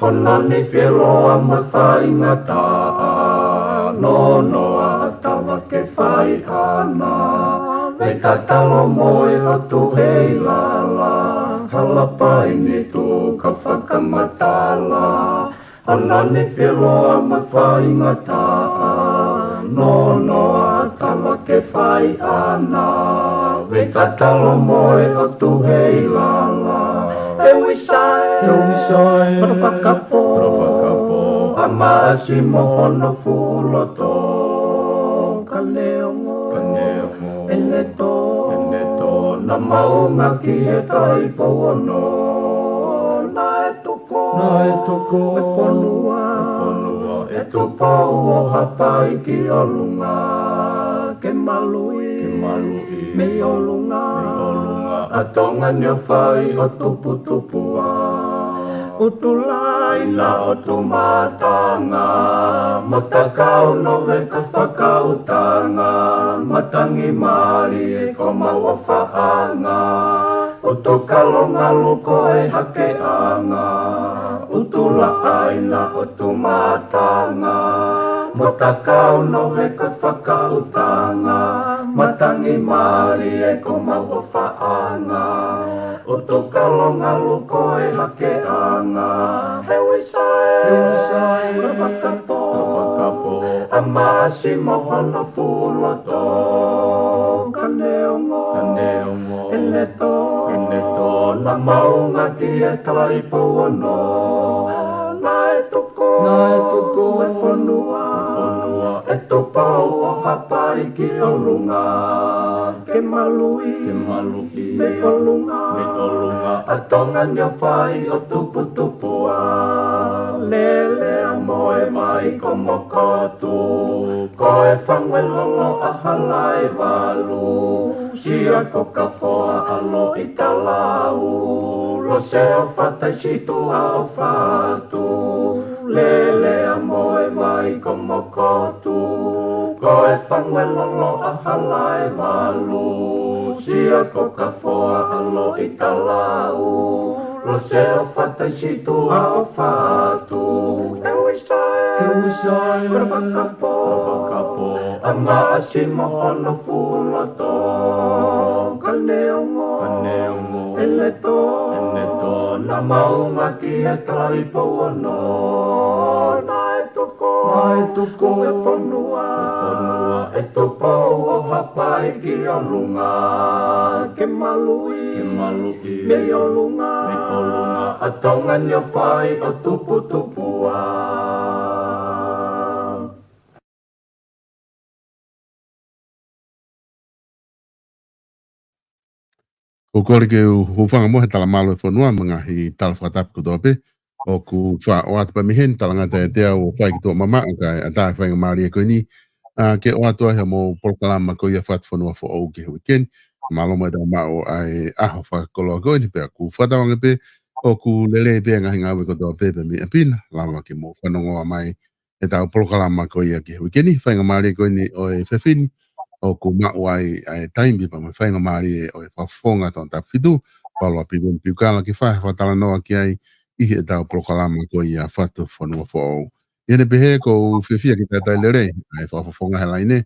Honani whiroa mai whaingata no noa tawa ke whai ana me tatalo moe o tu hei lala halapai ni tu ka whakamatala Honani whiroa mai whaingata no noa tawa ke whai ana me tatalo moe o tu hei lala Ewisai, Profakapo, Amasi mohono fuloto, Kaneongo, Eneto, Namaunga ki e tai pono, Naetuko, Efonua, Etupau hapai ki olunga, Ke malui, me olunga, Atonga nyo whai o tupu-tupua Utulai na o tumatanga Matakau no veka whakautanga Matangi mari e ko maua whaanga Utukalonga luko e hakeanga Utulai na o tumatanga Matakau no veka whakautanga Matangi mari e ko maua whaanga O to kalonga luko e hakeanga Hewisai, Ravakapo Amasi mohono fuloto Kaneongo, Eneto Na maunga ki e tai pono Naetuko, Efonua E to pau o hapai ki olunga Ke malui, me olunga Atonga nyo whai o tupu-tupua Lele a moe mai ko mokotu Ko e whangwelolo a halai walu Sia ko ka whoa alo i talau Lo se o whatai situ a o whatu Lele a moe mai ko mokotu Ko e whangwelolo a halai walu Sia ko ka whoa alo i talau Lo se o whatai situ a o whatu Ewisai, Ravakapo Amasi mohono fuloto Kaneongo, Eneto Na maunga ki e tai pono Naetuko, Efonua E to pau o hapai ki olunga Ke malui, me olunga Atonga nyo whai o tupu-tupua O kore ke u whanga mohe tala malo e whanua mga hi tala whakatap ko tope o ku wha o atu pa mihen tala ngata e tea o whai ki tō mama o kai a tae whainga maari e koe ni ke o atu ahe mo polokalama ko ia what whanua fo au ke hui ken malo mo e tala mao ai aho whakakoloa koe ni pia ku whatawanga pe o ku lele be nga hinga we ko do pe mi apina lama ke mo whanongoa mai e tau polokalama ko ia ke wikeni whainga maari ko ni o e whewhini o ku maua ai taimi pa mai whainga maari o e whawhonga ton ta whitu palo api wen piukala ki whae whatala noa ki ai ihi e tau polokalama ko ia whatu whanua whao iene pehe ko whiwhia ki tātai lere ai whawhonga he laine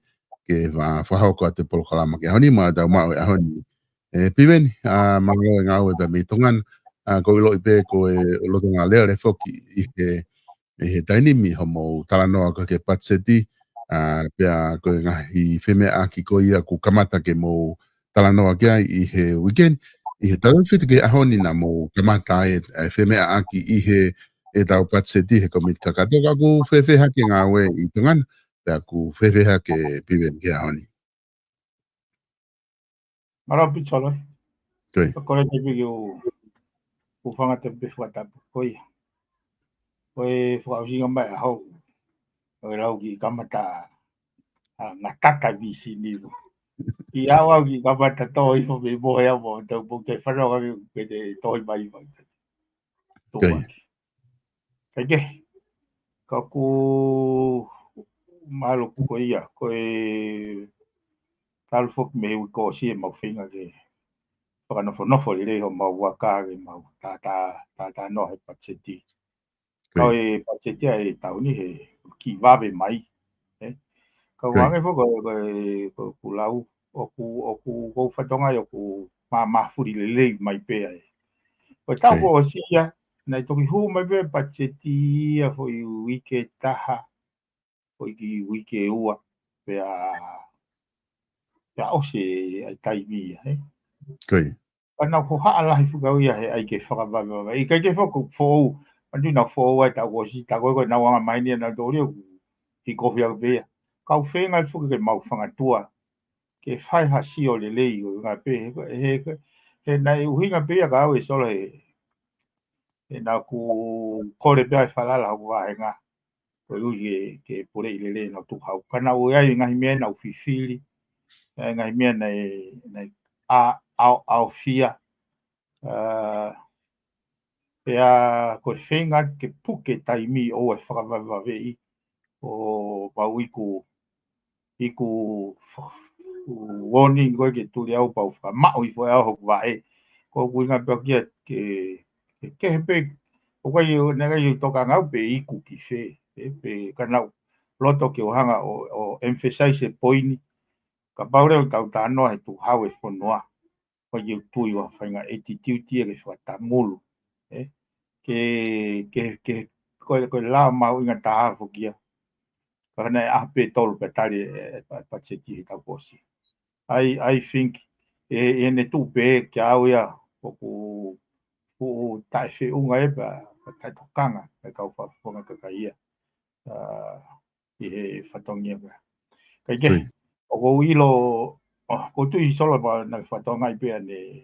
ke whahau ko te polokalama ke ahoni ma tau mau e ahoni e piweni a mango e ngau e pa mi tongan ko ilo ipe ko e loto ngā lea re foki i he tainimi homo talanoa ko ke patseti pia ko ngahi wheme aki ko ia ku kamata ke mo talanoa kia i he weekend i he tau whitu ke ahoni na mo kamata e wheme aki i he e tau patseti he komit kakatoka ku whewheha ke ngā we i tungana pia ku whewheha ke piwen ke ahoni. Mara picholo. Koi. Kore te pigi o whanga te pewhatapu koi. Koe whakausinga mai a hau. Koe rau ki kamata ngā tata visi niru. I awa ki kamata toi ho me mohe a mo. Tau po te whanonga ki te toi mai mai. Koi. Kei ke. Ka ku malo ko ia. Koe talu fok me ui ko si e mau whinga ke. Whakanofo li rei ho mau waka ke mau tā no he patseti. Kau e patseti e tau ni he ki wawe mai. Kau wange fo ko lau o ku whatonga o ku mafuri le lei mai pe ai. Ko tau ko o sia nei toki hu mai pe patseti a fo i wike taha. Fo i wike ua. Pe a ose ai taimi ai. Koi. Ana ko ha ala hi fuga ia he ai ke whakawawawai. I kai ke whako fōu. Andu na fōu ai tau ko si tau ko na wanga mai ni na dori o ki kofi au bea. Kau whenga i fuga ke mau whangatua. Ke whai ha si o le lei o ngā pē. He nei uhinga bea ka au e solo he. He nā ku kore bea i whalala hau wahenga. Ko ui ke pore i le lei na tuhau. Kana ui ai ngahi mea na uwhiwhiri. Ngahi mea nei au fia. Pea ko whenga ke puke taimi o e whakawawawei o pau iku warning koe ke turi au pau whakamau i fwoi au hoku wae. Ko kuinga peo kia ke hepe o kai nega i toka ngau pe iku ki whe. Pe kanau loto ke ohanga o emphasize e poini. Ka paure o tau tānoa he tu hau e whonoa. Ko i tui wa whainga attitude e ke whatamulu. Ke koe la mau inga taha fokia. Kana e ape tolu pe tari e patseti he tau posi. I think e ne tu pe kia au ia ku tae whi unga e pa tai tokanga e kau whafonga kakaia i he whatongia pa. Kai ke, o ko ilo ko tui solo pa na whatonga i pea ne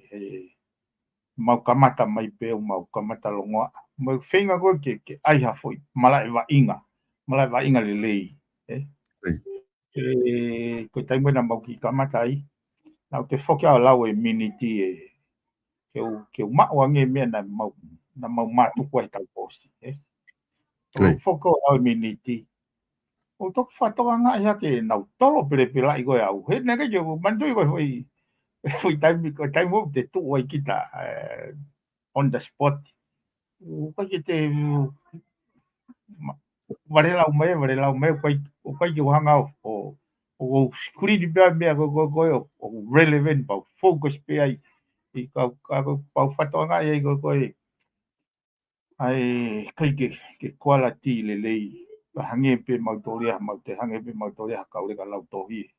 mau kamata mai pe o mau kamata longoa. Mau whenga koe ke aiha foi, malai wa inga le lei. Ko taimwe na mau ki kamata ai, nau te whoki au lau e miniti ke umau ange mea na mau matuku ai tau posi. O whoko au e miniti. O toku whatonga ngā ia ke nau tolo pere pela i koe au. He nega jo mandui koe hoi, hoi taimwe te tu ai kita on the spot. Ko ke te varela umai o kai ki hanga o screen bea mea ko relevant pa focus pe ai i ka pa whatonga ai ko ai kai ke quality le lei hange pe mautoria te hange pe mautoria ka ure ka lau tohi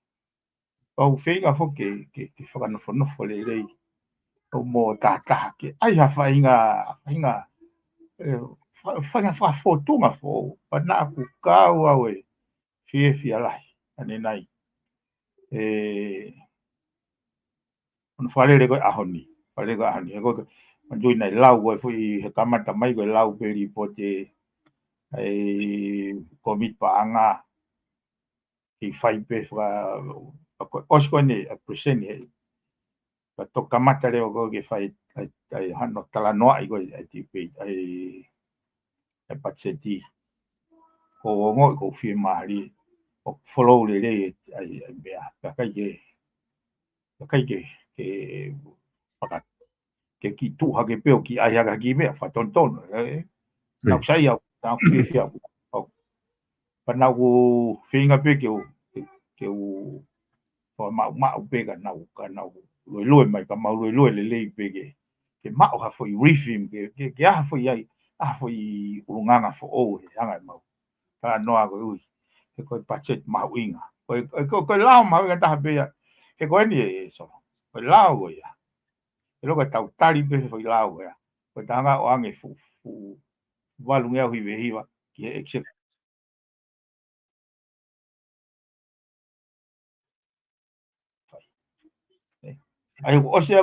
o whenga fo ke whakanofo le lei o mo tātaha ke ai ha whainga whainga whafotunga fo pana aku kau au e fie lai ane nai on whalere koe ahoni e koe mandui nei lau koe fui he kamata mai koe lau peri po te komit pa anga ki whai pe koe osko ne a present he pa to kamata reo koe ke whai ai hano tala noa i koe ai tipe ai patseti ko ngo ko fi mari o follow le ai bea kai ke paka ke ki tu ha ke peo ki ai ha ki me fa ton na sai au na fi au pa na ku finga pe ke u o ma pe ka na lo mai ka ma lo le pe ke ma ha foi refim ke ha foi ai a foi urunganga fo o hanga mau ka noa ko ui ke ko pachet mau inga ko lao mau ka ta be ke ko ni so ko lao ko ya ke lo ka tau tali pe foi lao ya ko tanga o ange fu valunga hui ve hiwa ki except ai o se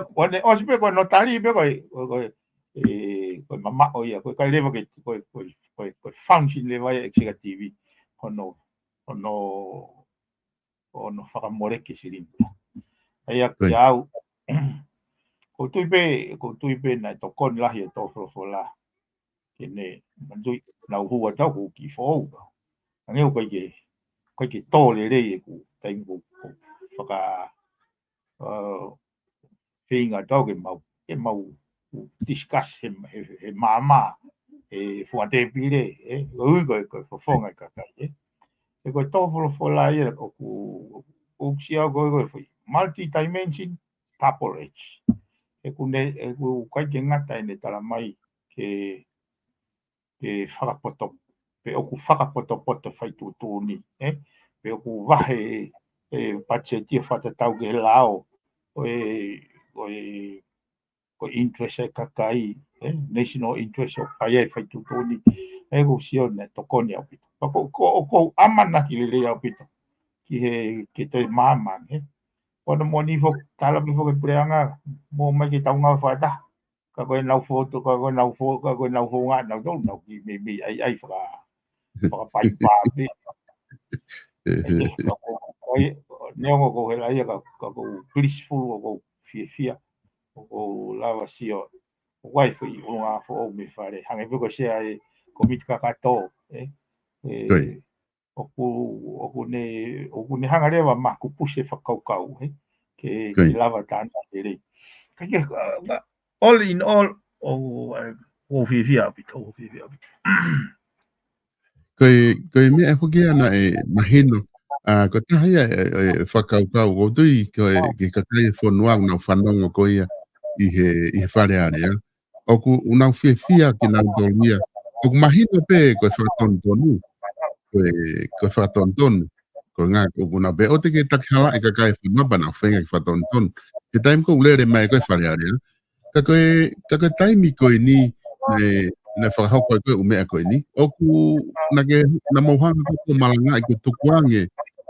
pe ko no tali pe ko mama o ya ko ka leva ke ko function leva executive ono whakamore ke sirin ai ya ko tui pe na to kon lahi to fo la ke ne mandui na hua tau ko ki fo nge ko ke to le ku tai ku whaka whinga tau ke mau discuss he mama e fuate pire ui ko fonga ka kai e ko to fo la ia ko ku sia ko foi multi dimension tapolage e ku kai ke ngata ne tala mai ke whakapoto pe o ku whakapoto whai tu ni pe o ku wahe pacheti whatatau ke lao o interest e kakai national interest o pai whai tu ni e ku sio ne tokoni au pito ko amana ki le au pito ki he ke te mama ona moni fo tala mi fo ke preanga mo mai ki taunga whata ka koe nau foto ka koe nau fo nga nau tau nau ki me ai whaka pai pāpe neongo ko he laia ka ko blissful ko fia ko lava sio o wai fo i unga fo o me whare hange piko sea ko mitka kato o ku ne hanga rewa ma ku puse whakaukau ke lava tāna e rei kake all in all o fia pito Koe mea hoki ana mahino ko tahi whakaukau o tui ke kakai whonuang nau whanongo ko ia i he whare area. O ku unau fia ki nau tolmia. O ku mahino pe koe whakatontonu. Koe whakatontonu. Ko ngā ko nau pe o te ke takihala e kakai whanapa nau whenga ki whakatontonu. Ke taim ko ulere mai koe whare area. Ka koe taimi koe ni na whakahoko koe umea koe ni. O ku na mohanga ko malanga i ke tukuange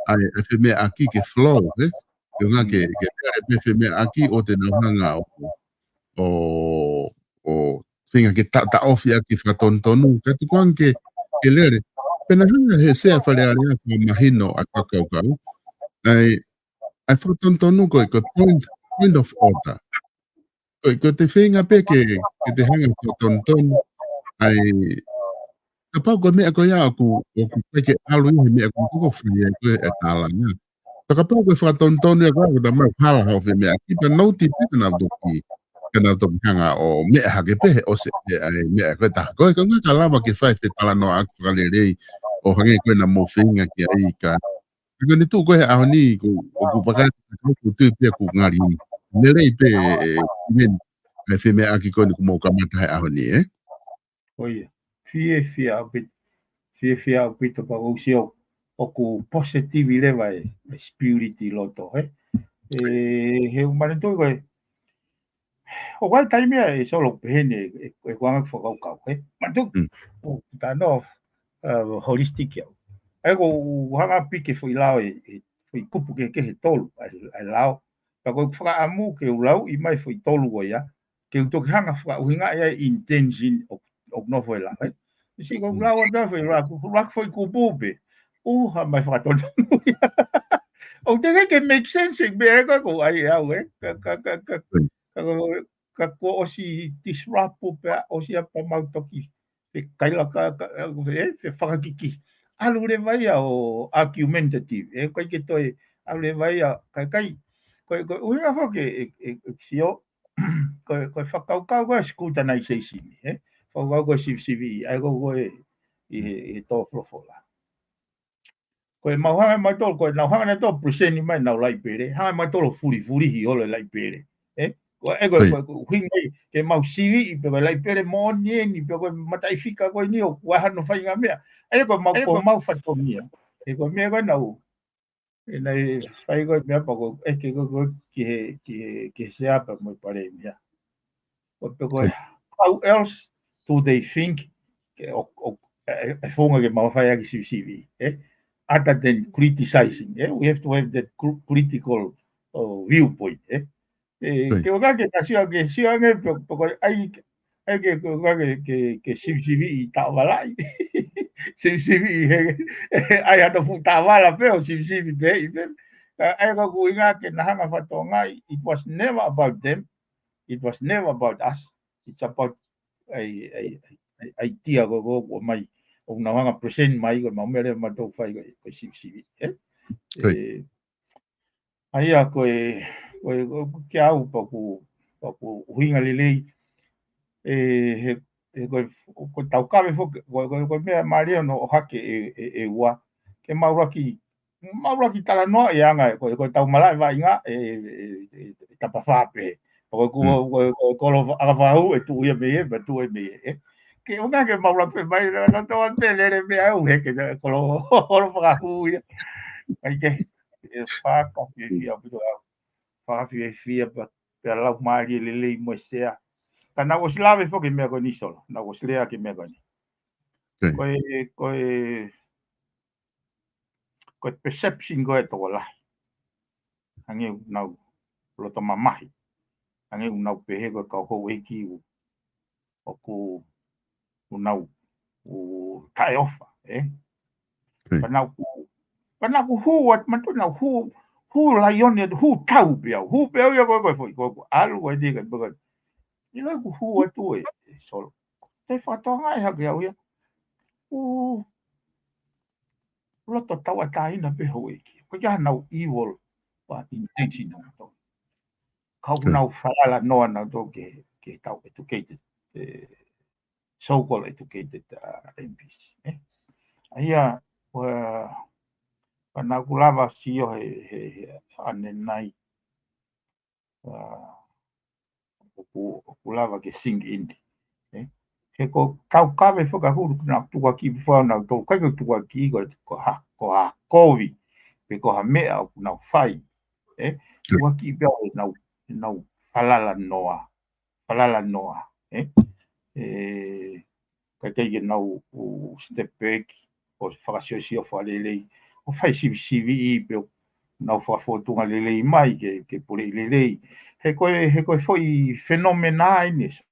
ai e mea aki ke flow ke ngā ke pe mea aki o te nauhanga o whinga ke ta ofi aki whatontonu ka tukuange ke lere pena hanga he sea whare area ko mahino a kakaukau ai whatontonu koe point of order ko te whinga pe ke te hanga whatontonu ai ka pau ko mea ko ia ku ke alu i mea ko whia ko e tālanga. Ka pau ko whakatontonu e ko ta mau hala hau whi mea ki pa nauti pe na doki kana to hanga o mea hake pe o se mea ko ta ko ngā ka lava ke whai te tala no aku ka lerei o hange ko na mo whinga ki ai ka ko ni tu ko he aho ni ku whakata ku tu pe ku ngari lerei pe men e whi mea aki ko ni ku mo ka mata he aho ni Oia, fia o pito pa usio o ku positive leva spirit loto he umane to o wai taimi e solo pene e kwanga whakaukau mantu o ta no holistic ya ai ko hanga pike foi lao foi kupu ke he tolu ai lao pa ko whaka amu ke ulau i mai foi tolu o ya ke uto hanga whaka uhinga ia intention o no foi la si ko lao da foi rak foi kupu ha mai whaka tonu o te ke make sense be ko ai au ka ko o si disrapu pe o si apa mau toki pe kaila ka pe whakakiki. Alu le vai o argumentative, koe ke toi, alu le vai kai, koe uhinga whake sio, koe whakaukau koe scrutinization, whakau koe sivi, ai koe i tō flofola. Koe mauhanga mai tō, koe nauhanga nei tō preseni mai nau lai pere, hanga mai tō furi hi ole lai pere, koe uhinga ke mau sivi i pe koe lai pere mo nie ni pe koe matai fika koe ni o wahano whainga mea. Ai koe mau whatomia, koe mea koe nau, nei whai koe mea pa koe, ke koe ki se apa moi pare mea. Koe pe koe, how else do they think, e whonga ke mau whai aki sivi, other than criticizing, we have to have that critical viewpoint, ke o kake ta siwa nge pe koe ai ke sivi i tau walai. Sivi ai ana futa wala pe o sivi pe ai ko kuinga ke nahanga fatonga, it was never about them, it was never about us, it's about ai tia go mai o nahanga present mai ko mamere ma to fai ko sivi ai a ko ke au pa ku huinga lelei ko tau kawe fo ko me maria no hake e wa ke mauraki tala no e anga ko tau malai va inga tapa fape ko lo ava hu e tu ia me tu e me ke unga ke mauraki mai no to ante le me au he ke ko lo fa hu ia ai ke fa ka fi pa la mai le mo sea na o slave fo ke me ko ni solo na o slea ke me ko ni ko perception go to la ange na lo to mamahi ange na pe he ko ho e ki o ku na o kai ofa pana ku hu wat man to na hu la yon hu tau pe ya ko algo e diga ko you know who tu e solo te fatonga e hake au ia loto taua taina pe ho eki ko ia nau evil pa intention na to kau nau fala no na to ke tau educated so called educated MPs ia na kulava sio he ane nai kulava ke sing in ke ko kau kawe foka huru na tua ki fo na to kai ko tua ki ko ha kovi pe ko ha mea na fai tua ki pe na falala noa ka ke na o step back o fasio si o falele o fai si pe na fa foto nga lele mai ke por lele he ko foi fenomenal nisso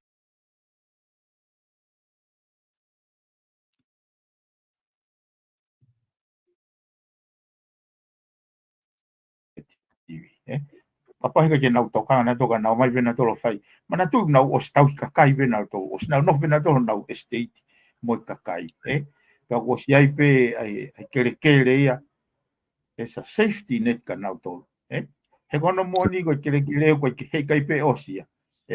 papa que na toka na toka na mai vena tolo fai mana tu na o stau kakai vena to o na no vena to na estate mo kakai pa o si ai pe ai kere ia esa safety net ka na to he kono mo ni ko kere ko ke kai pe osia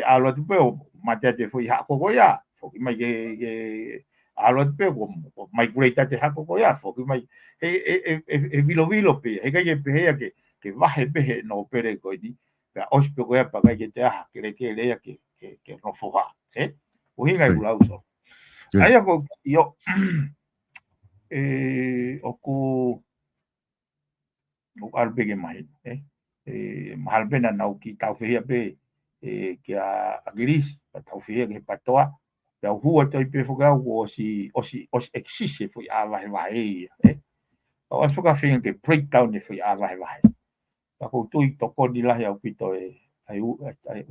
alo tu pe o mate te foi ha ko ya fo mai ke alo pe ko mai greita te ha ko ya fo mai vilo pe he kai pe he ke vahe pehe no pere ko ni ka ospe ko ya pa ke te ha ke le ke no foha o hinga i uso ai ko yo o ku o albe ke mai malbe na na ki tau fe pe ke a gris tau fe ke patoa pe o hua te pe foga o si existe foi a vai o foga fe ke breakdown foi a vai ko tu to ko di la ya pito ai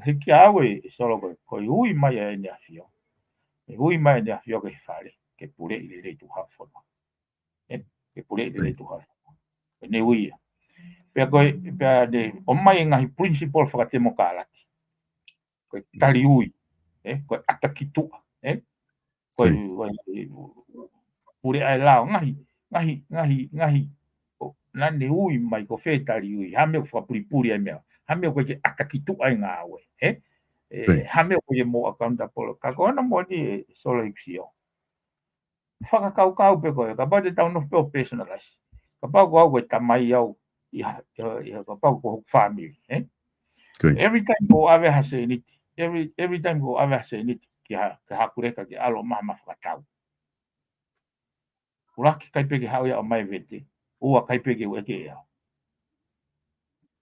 he ki awe solo ko ui mai ni afio ui mai ni afio ke fare ke pure ile tu ha fo ke pure ile tu ha ne ui pe ko pe de o mai ngai principle fa te mo kala koe tali ui, koe atakitua, koe pure ai lao, ngahi, nane ui mai ko fe tali ui, hame o whapuripuri ai mea, hame o koe ke atakitua ai ngā oe, hame o koe mo akaunta polo, ka kona mo ni solo iksio. Whakakau pe koe, ka pau te tau no peo personalize, ka pau ko au koe tamai au, ia ka pau ko family, Every time go ave hase niti, every time go ave hase niti, ki hakureka ki alo mama whakatau. Uraki kai peke hau ia o mai vete, ua kai peke weke ia.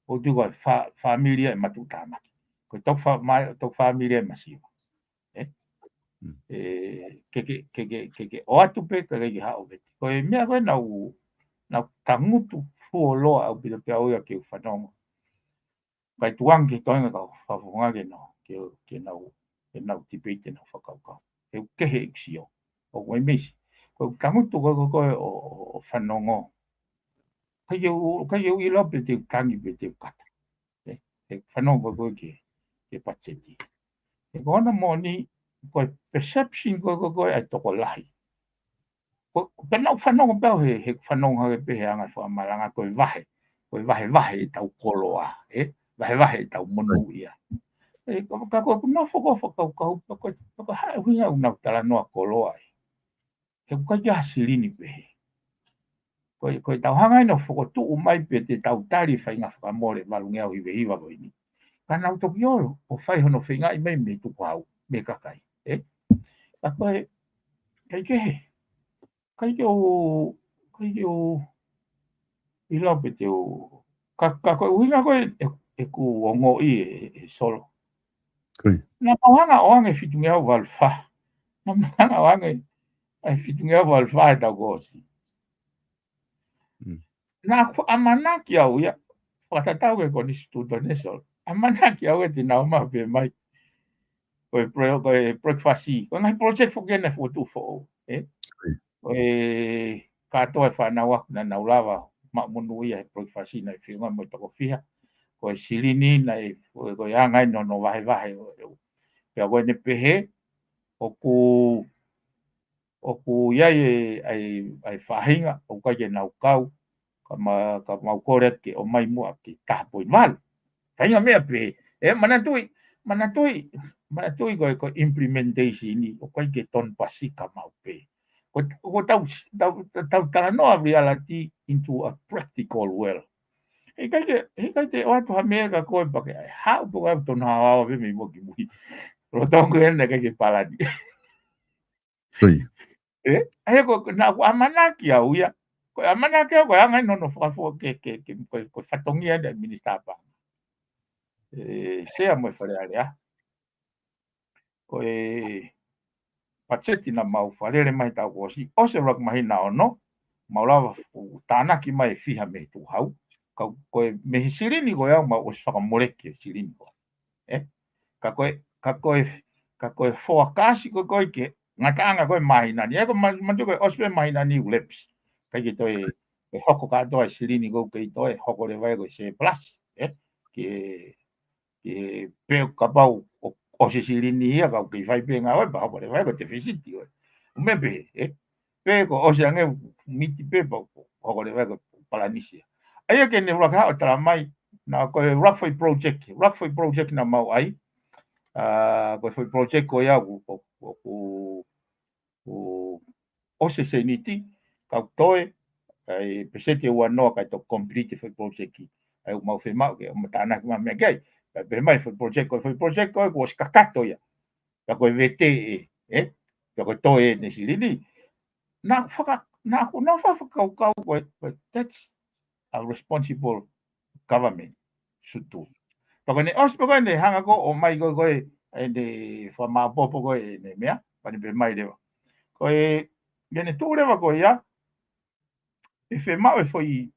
O tu koe familia e matu tāmaki. Koe tok familia e masiwa. Keke o atu pe ka regi hao vete. Koe mea koe nau tangutu fuo loa au pita pia oia ke whanongo. Kai tuang ke toinga kau whawhunga ke nau tipete na whakaukau. He kehe iksio. O koe mesi. Koe tangutu koe o whanongo. Kai eu ilo pe te tangi pe te kata. He whanongo koe ke patseti. He kona mo ni koe perception koe ai toko lahi. Penau whanongo pēo he whanongo hake pe he anga whamaranga koe vahe. Koe vahe tau koloa. Vahe tau monu ia. Ka koe kuna whakau, koe hae huinga unau tala noa koloa. He koe kia hasirini pehe. Koe tau hangai no whakotu umai pe te tau tari whainga whakamore walungi au hiwe hiwa koe ni. Ka nau toki oro, o whai hono whainga i me tuku hau, me kakai. Ka koe, kai kehe. Kai o i lau pe te o, ka koe uhinga koe e ku ongo i e solo. Nā pauhanga o ange whitungi au walwha. Nā pauhanga o ange whitungi au walwha e tau kōsi. Nā amanaki au ia, whakatatau e koni stuto nesol. Amanaki au e te nau maha pe mai. Koe breakfast i. Koe ngai project whakene whotu who. Koe katoa e whanau aku na naulawa. Ma munu ia e breakfast i na i whiunga mo tako whiha. Koe silini na e koe angai no vahe. Pea koe ne pehe, o ku iai ai whahinga, o kai e nau kau, ka mau kore ke o mai mua ke tahapoi malu. Whahinga mea pehe, manatui koe implementation ni, o kai ke ton pasi ka mau pehe. Ko tau tala noa reality into a practical world. He kai te oatu ha mea ka koe pake, hao po au tonu hawa me me moki mui. Rotongo ene kai ke palani. He ko na ko amanaki au ia. Ko amanaki au ko angai no whakafo ke ko whatongi ane minister pa. Sea mo whare area. Ko patseti na mau wharere mai tau kosi. Ose rak mahi na ono. Maulawa tānaki mai whiha me tu hau. Koe me sirini koe au mau os whakamoreke sirini koe. Ka koe whoakasi koe ke ngataanga koe mahinani. Eko mantu koe ospe mahinani uleps. Kai ke toi hoko katoa sirini koe kei toi hoko le vai koe se plus. Ke peo kapau o se sirini ia kau kei vai pe ngā oi pa hoko le vai koe te whisiti koe. Umepe, pe ko o se ange miti pe pa hoko le vai koe palanisia. Aia ke ne waka o tala mai na koe Rockford Project na mau ai. Koe foi project ko ia o se niti kau toe ai pesete ua noa kai to complete foi project ki ai mau fe mau ke matana ma me kai pe mai foi project ko skakato ia ka koe vete ka koe toe ne silini na faka kau that's a responsible government should do. Toko ne ospo koe ne hanga ko o mai koe ne whama popo koe ne mea, pani pe mai rewa. Koe, gene tū rewa koe ia, e whemau e whoi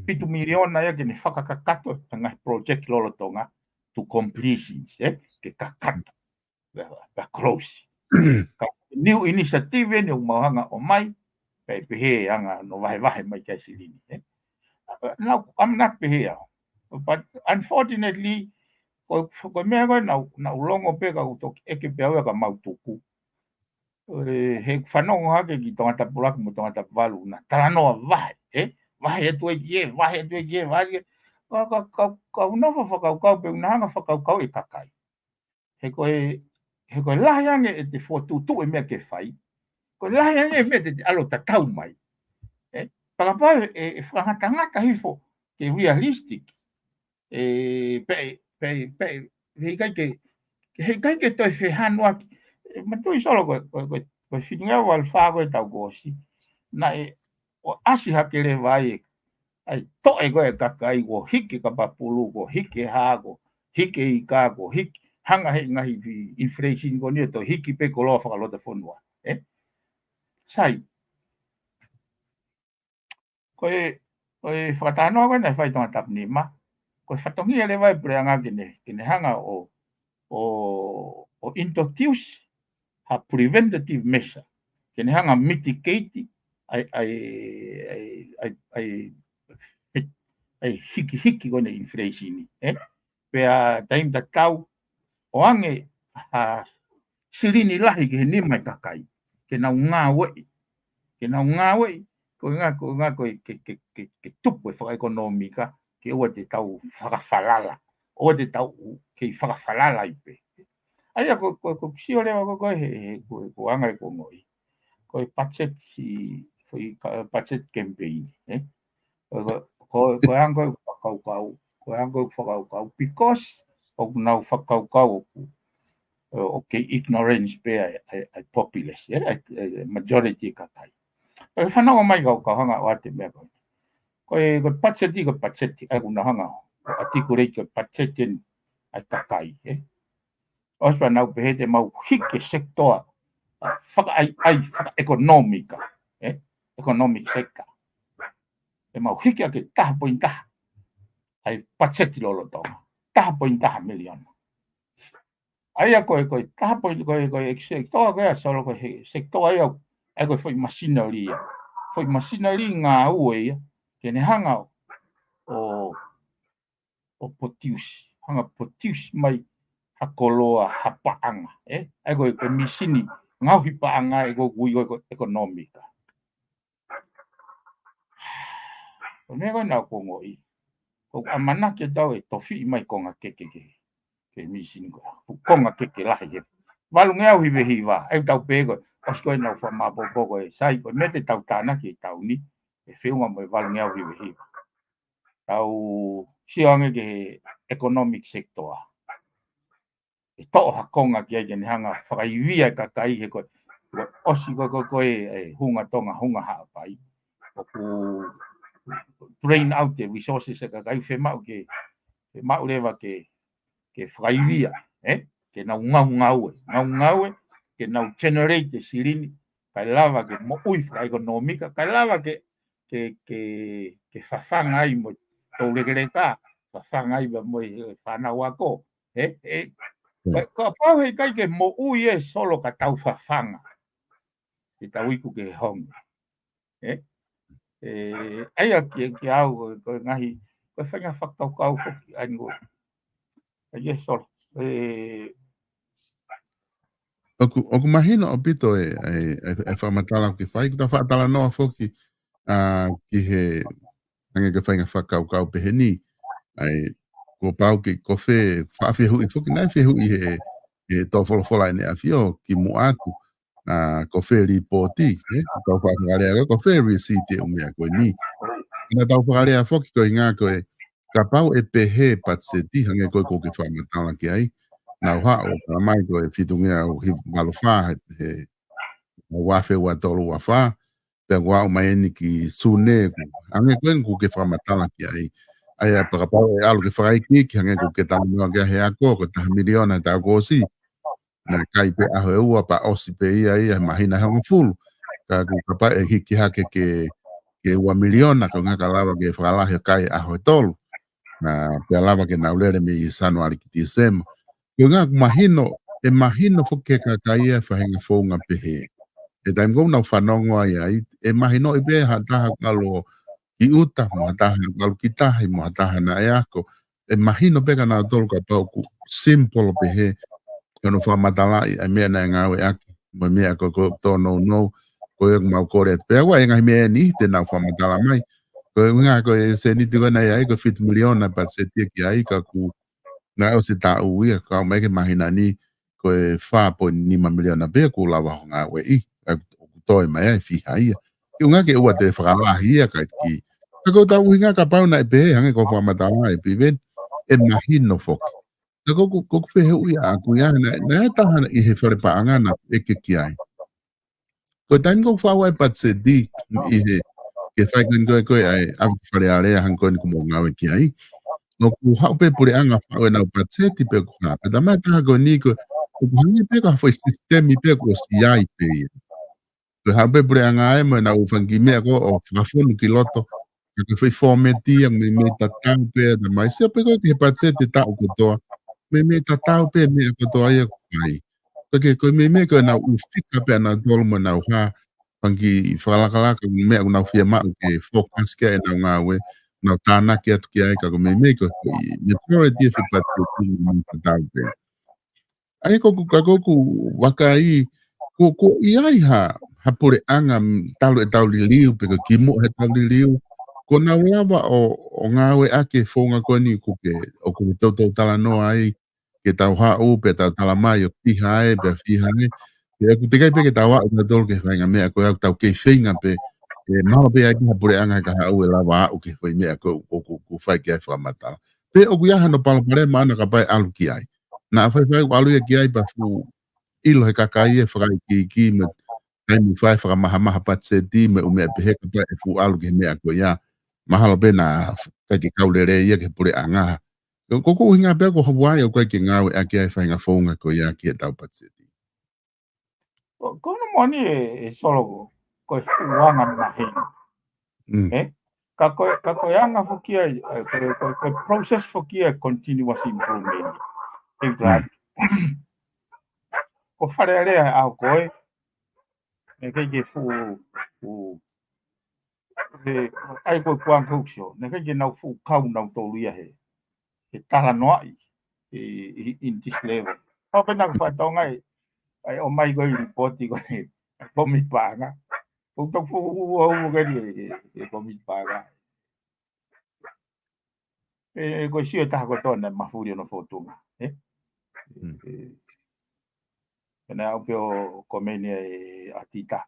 pitu miliona ia gene whakakakato ngai project lolotonga to completions, ke kakato, ka close. Ka new initiative ne umahanga o mai, pe pehe anga no vahe mai kai sirini. Now, I'm not here. But unfortunately, ko mea ko na ulongo pe ka uto e ke pe ka mautuku he whanongo hake ki tonga tapuraki mo tonga tapuwalu na taranoa vahe e tue ki vahe ka unawa whakaukau pe unahanga whakaukau e kakai he koe lahi ange e te whotutu e mea ke whai koe lahi ange e mea te alo tatau mai pakapai e whakangata hifo ke realistic pe he kai ke toi whehanu aki ma tui solo ko whiunga wal whāko e tau kōsi na o asi hake le vai ai to e koe kakai ko hiki ka papulu ko hiki hāko hiki i kāko hiki hanga he ngahi vi inflation ko ni to hiki pe ko loa whakalota whonua sai koe whakatanoa koe nei whai tonga tapni ma koe whatongi ele vai preanga kene hanga o introduce a preventative measure kene hanga mitigate ai hiki kone inflation pea taim ta tau o ange sirini lahi ke ni mai kakai ke na ngā wei ko ngā ke tupu e whakaekonomika ke ua te tau whakawhalala o te tau ke whakawhalala i pe aia ko sio lewa ko he ko anga ko ngoi ko budget campaign ko anga whakaukau because o nau whakaukau okay ignorance pe ai populace majority kakai ko whanau mai kau hanga o te mea ko budget ai kuna hanga articulate ko budget ai kakai oswa nau pe te mau hike sector whaka economica economic sector e mau hike ake taha pointaha ai budget lolo tonga taha pointaha million ai koe taha pointaha koe sector koe solo koe sector ai koe foi machinery ngā ue kene hanga o produce hanga produce mai hakoloa hapaanga ai koe misini ngau hipaanga e koe gui koe economica o mea koe nau kongoi ko amana ke tau e tofi mai konga keke ke misini koe konga keke lahi he walu ngea hiwe hiwa ai tau pego os koe nau whamapopo koe sai koe me te tau tāna ki tau ni e whiunga mo e walu ngea hiwe hiwa tau sioange ke economic sector e to'o hakonga ki ai kene hanga whakaiwia kakai he koe osi koe hunga tonga hunga haapai o ku drain out the resources e kakai whemau ke mau lewa ke whakaiwia ke nau ngau ke nau generate sirini kai lava ke mo ui economica kai lava ke whawhanga ai mo taurekereka whawhanga ai mo whanau ako ko pau hei kai ke mo ui solo ka tau whawhanga ke tau iku ke hong ai ki au ko ngahi ko whanga whakaukau hoki ai ngo ai solo Oku mahino o pito e whamatala ki whai, kuta whaatala noa whoki ki he ange ke whainga whakaukau pehe ni, ai ko pau ki ko whe whaafia hui whoki nai whe hui he tō wholawhola ene a whio ki mu atu ko whe ripoti, tau whaakarea ko whe receipt e umea koe ni. Ina tau whaakarea whoki koe ngā koe ka pau e pehe patseti hange koe ko ki whamatala ki ai, nau hao ka mai koe whitungia o hi malowha he wafe wa tolu wa wha pe wau mai ni ki sune ange koe ku ke whamatala ki ai ai a pakapau e alu ke whakai ki hange ku ke tamu ke he ako ko taha miliona ta kosi na kai pe aho e ua pa osi pe ia mahina hanga fulu ka ku kapa e hiki hake ke ua miliona ko ngaka lava ke whakalahi kai aho e tolu na pe lava ke naulere me i sanuari ki tisema ko ngā mahino e mahino whoke kakaia whahenga whonga pehe. E taim kou nau whanongo ai e mahino e pehe hataha kalo ki uta mo hataha kalo ki tahi mo hataha na e ako e mahino peka na tolu ka pau ku simple pe he kono fa matala e me na ngawe aki mo me ko no ko e mau kore pe wa nga me ni te na fa matala mai ko nga ko se ni tigo na ai ko fit million na pa se ti ki ai ka ku na o se ta u ia ka me ke mahina ni ko e fa po ni ma million na pe ku la wa nga we i toi mai fi ai ki nga ke wa te fa la ia ka ki ko ta u nga ka pau na pe hanga ko fa matala e pi ven e mahino foki. Ko fe hu ya ku ya na ta hana I he fere pa anga na e ke ki ai. Ko tan ko fa wa pa se di I he ke fa ko ai a fere ale han ko ni ko nga we ki ai. No ku ha pe pure anga fa we na pa se ti pe ko ha. Da ma ta ko ni ko ni pe ko fa sistemi pe ko si ai pe. Ko ha pe pure anga e mo na u fangi me ko o fa fo no kiloto. Ko foi fometi ang me ta tang pe da mai se pe ko ke pa se ti ta ko to. Me tatau pe me ko to ai ai ko me ko na u fika pe na dolmo na ha pangi fala kala ko me na firma ke focus ke na ngawe na tana ke tu ke ai ka me ko me tro ti fi pat ko me tatau pe ai ko wakai ko ai ha pore anga tau liu pe ko kimo he tau liu ko na lava o ngawe ake fonga ko ni ko ke o ko to tala no ai ke tau ha o pe tau tala mai o piha e pe fiha e ke ku te kai pe ke tau a o tol ke whainga mea ko tau ke whainga pe e maho pe ai ha pure anga ka ha o e lava o ke whai mea ko whai ke ai whamatala pe o ku iaha no pala pare maana ka pai alu ki ai na whai alu e ki ai pa fu ilo he kakai e whakai ki me ai mi whai whakamaha pat se ti me o mea pe he ka pai e fu alu ke mea ko ia mahalo pe na ka ki kaulere ia ke pure anga ko hinga pe ko Hawaii o ko ki ngawe ake ai whainga whaunga ko ia ki e tau patseti. Kono moni e solo ko fuanga mahi. Ka ko anga fokia ko process fokia continuous improvement. Exact. Ko fare ale a ko e ke fu ai ko kwang kuksho ne ke na fu kau na to lia he. E tala noa in this level. How can I find out? I oh my God, report ko ni bomi pa nga. Kung to fu mo gani bomi pa nga. Ko siya ta ko to na mafuri no foto nga. Na opio komeni atita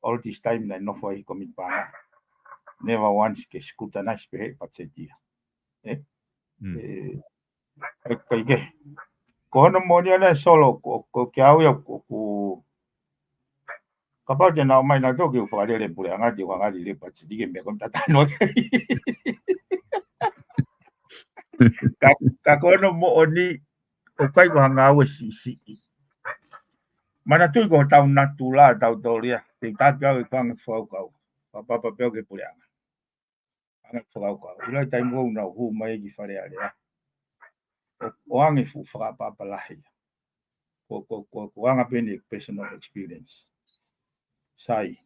all this time na no foi komi pa nga. Never once ke skuta na spe patsetia. Kai kono monia na solo ko kiau ya ko kapag na mai na to ke fare le pure anga di wanga di le patsi ke me kon tata no ka kono mo oni o kai ko hanga o si mana tu ko tau natula tau toria te ta ka ko ang fo ka papa pe ke pure anga fo ka ila tai mo na hu mai ki fare ale o ang fu fra papa lahi ko anga peni personal experience sai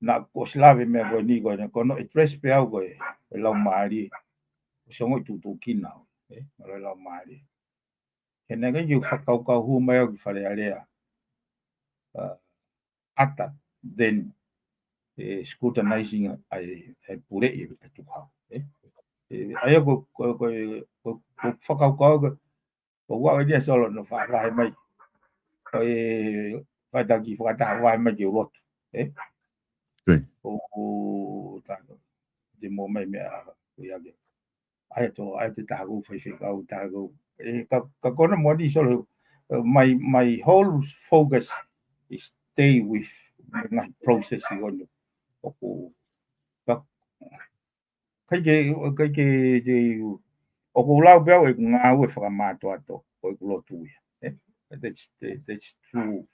na ko slave me go ni go no express pe au go e la mari so ngo tu kina ma la mari ke na ga yu fa ka hu mai o fare area ata then scrutinizing ai pure e tu ha ai go fa ka wa dia solo no fa rai mai fa da ki fa da wa mai ge rot o tanto de mo mai me ya ge ai to ta go fa ka ta go ka kono mo di solo my whole focus is stay with my process on o kai ke o ko lau be o nga o fa ma to o lo tu that's true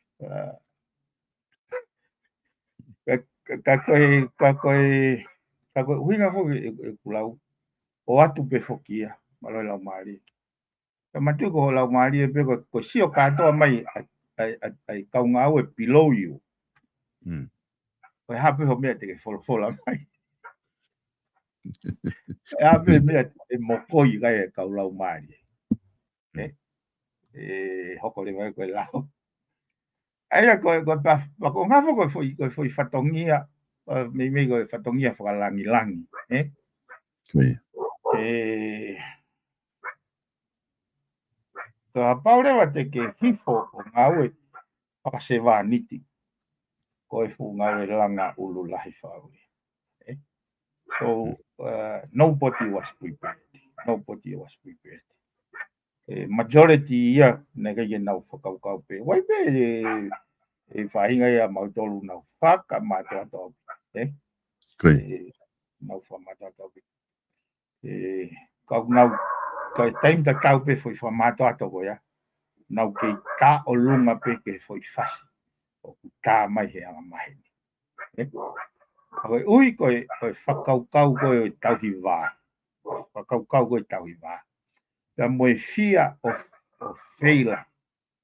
ka ko winga fo ku lau o atu pe fokia malo la mari ka matu ko la mari pe ko sio ka to mai ai ka nga o below you ko happy ho me te fo la mai Ave mea e mokoi kai e kaulau mai. Hoko le mai koe lao. Aia koe pa ko ngafo koe foi fatongia me koe fatongia whakalangi. Ka paurewa te ke hifo o ngaue whakasewa niti. Koe fu ngaue langa ulu lahi whauri. So nobody was prepared. Nobody was prepared. Majority ia nega ye nau whakaukau pe. Wai pe e whahinga ia mautolu nau whaka mātua. Nau whamātua. Kau nau kai time ta kau pe foi whamātua toko ia. Nau kei ka o lunga pe ke foi whasi. O ku ka mai he anga mahi. Koe ui koe whakaukau koe o tauhi wā. Whakaukau koe tauhi wā. The more fear of failure,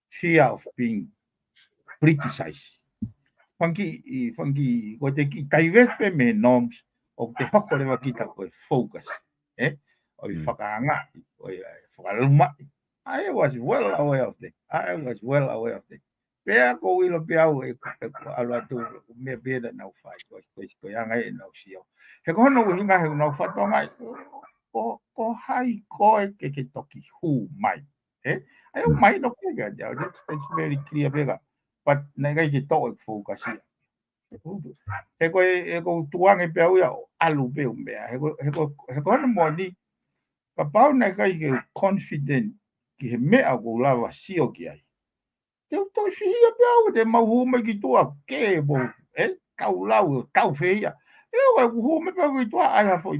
fear of being criticized. Funky, ko te ki kaiwepe me norms, o te hoko rewa kita koe focus. O i whakaanga, o i whakaluma. I was well aware of that. Pea ko wilo pea au e alwa tu me peda nau whai, ko anga e nau sio. He kono winga he nau whatonga, ko hai koe ke toki hu mai. Ai mai no ke ga ja, it's very clear bega. But ngai ke to e focus ia. He ko tuange pe au ia alu pe umbea. He ko no mo ni ka pau ngai ke confident ki he mea ko lava sio ki ai. Te to fia pe au te mau me ki tua ke bo, kau lau kau feia. Eu hu me pe ki tua ai foi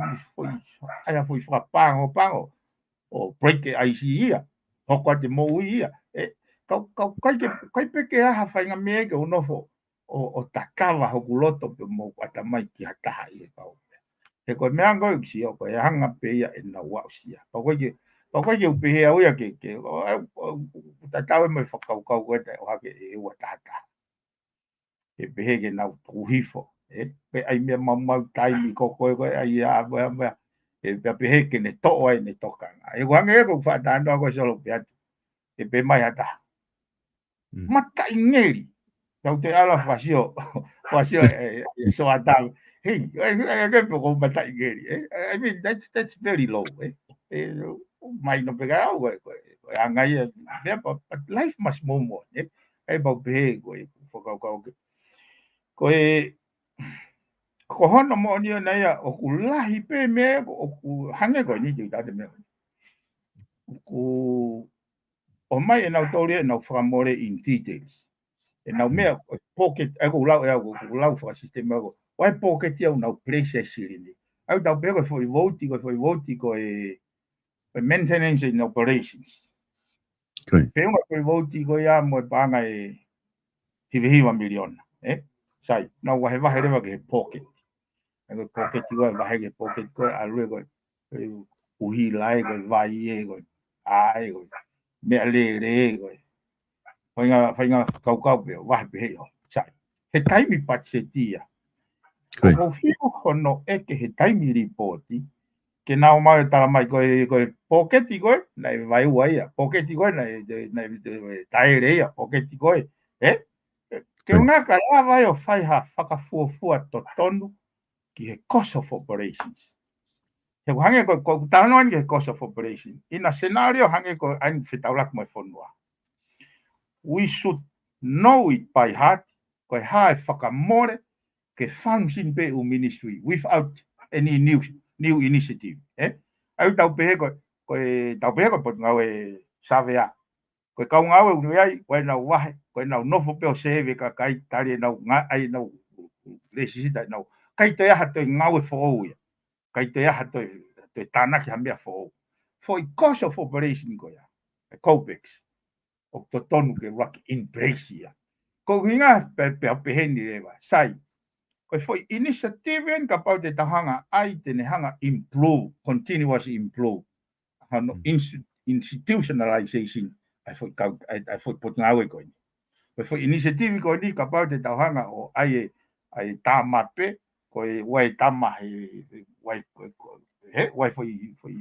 pango o break ai ia. Hoko te mo ia. Kai pe ke ha fainga me ke no fo o takava hoku loto pe mo ata mai ki hata ia kau. He ko me ango si o ko hanga pe ia e na wa sia. Pa ko ke upe he au ia ke ta tau me whakau ko te o hake e ua tata. E pehe ke nau tuhifo. Pe ai mea mamau taimi ko ai a mea. E pehe ke ne toa e ne tokanga. E wange e ko whatando ako solo pe atu. E pe mai ata. Mata ingeri. Tau te ala whasio e so atau. Hey, I get to go mata ingeri. I mean, that's very low. Mai no pega au angai but life must move on e ba be ko hono mo ni na ya o ku lahi pe me o ku hange ko ni ju ta de me ku o mai na autori na famore in details e na me pocket e ku lau fa sistema go wai pocket ya na place siri au da be ko foi voti ko e maintenance and operations. Pero ko voti ko ya mo panga e hiwa milion, sai no wa heva hele ke pocket. Ko pocket ko va he pocket ko alwe ko uhi lai ko vai e ko ai ko me ale ko. Fainga kau pe wa be he sai. He taimi patsetia. Ko fiu hono e ke he taimi reporti. Que não mais tá mais coi pocket coi na vai uai pocket coi na taireia pocket coi que unha cara vai o fai ha whakafuafua to tonu ki he cost of operations he hange ko tano an ke cost of operation in a scenario hange ko an fitaulak mo fonua we should know it by heart ko ha whakamore ke function be o ministry without any new initiative ai tau pe ko pot ngau e savea ko kau ngau e ai ko na wa ko na no fo pe o seve ka kai tari na nga ai na resista na kai te ha te ngau e fo ia kai te ha te tana ki hambia fo i cost of operation ko ya copex o to tonu ke rock in place ia ko inga pe hendi leva sai ko foi initiative en kapau te tahanga ai te hanga improve continuous improve hano institutionalization ai foi pot ngawe ko ni foi initiative ko ni kapau te tahanga o ai tamape koe wai tama wai foi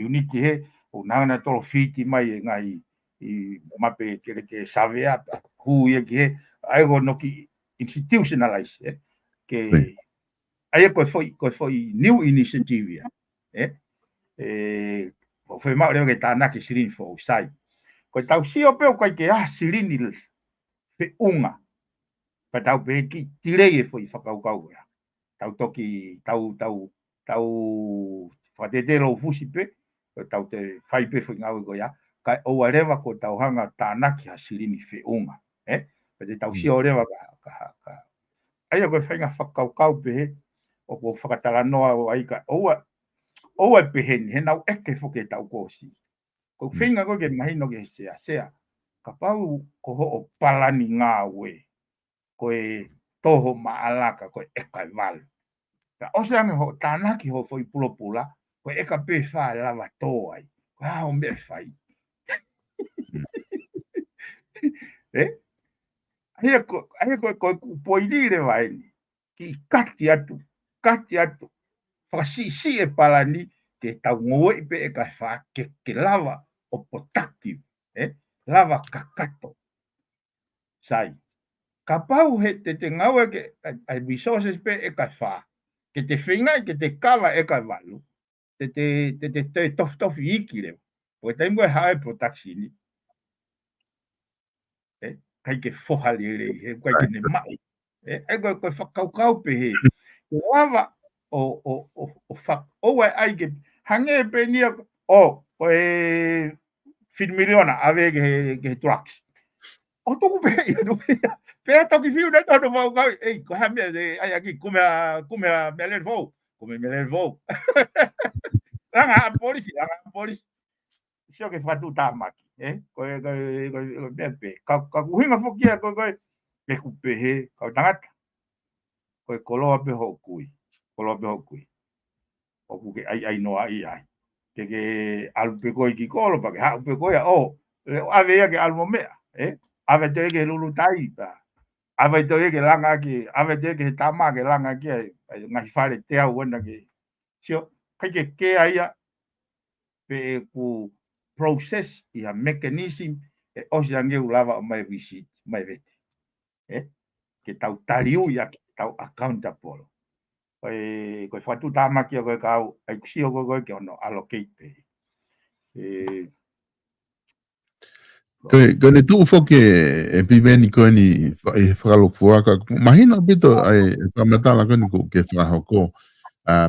unity he o nana tolo fiti mai ngai I mape ke savea hu ye ke ai go no ki institutionalize ke ai ko foi new initiative o foi mau le ta na ke sirin fo sai ko tau si o pe ko ke sirin pe unga pa tau pe ki tire foi fakau kau ya tau toki tau fatete lo fusi pe tau te fai pe foi ngau go ya ka o arewa ko tau hanga tānaki ha sirini fe unga pe tau si o rewa ka ai ko whainga whakaukau pe o ko whakatala noa o aika o pe he nau eke whoke tau kōsi ko whainga ko ke mahino ke sea ka pau ko ho o palani ngā we ko e toho maalaka ko eka walu ka oseange ho tānaki ho foi pulopula ko eka pe wha lava tō ai ko o me whai ai ko poiri le vai ki kati atu si e palani ke tau ngoe pe e ka fa ke lava o protective lava kakato sai ka pau he te ngawe ke ai resources pe e ka fa ke te whinga ke te kala e ka walu te tof iki le o te ingo hae protection kai ke fohali le he kai ke ne mai e ko whakaukau pe he ke lava o ai ke hange pe ni o filmiliona ave ke trucks o toku pe pe toki fiu na to mau ka ko ha me ai aqui come me lervo ranga polisi sio ke fatu tamaki ko be ka hinga fokia ko ke kupe he ka tangata ko koloa pe hokui o ku ke ai no ai ke alpe ko ki kolo pa ke ha pe ko ya ave ya ke almo mea ave te ke lulu tai pa ave te ke langa ki ave te ke tama ke langa ki ngai fare te au wena ke sio ke ai pe ku process ia mechanism o se ange ulava mai visit mai vete ke tau tariu ia ke tau accountable ko fatu tama ki ko ka ai si o ko ke no allocate Ko ne tu foke e piveni ko ni e falo fuaka imagino bito ai pamatala ko ni ke fa ko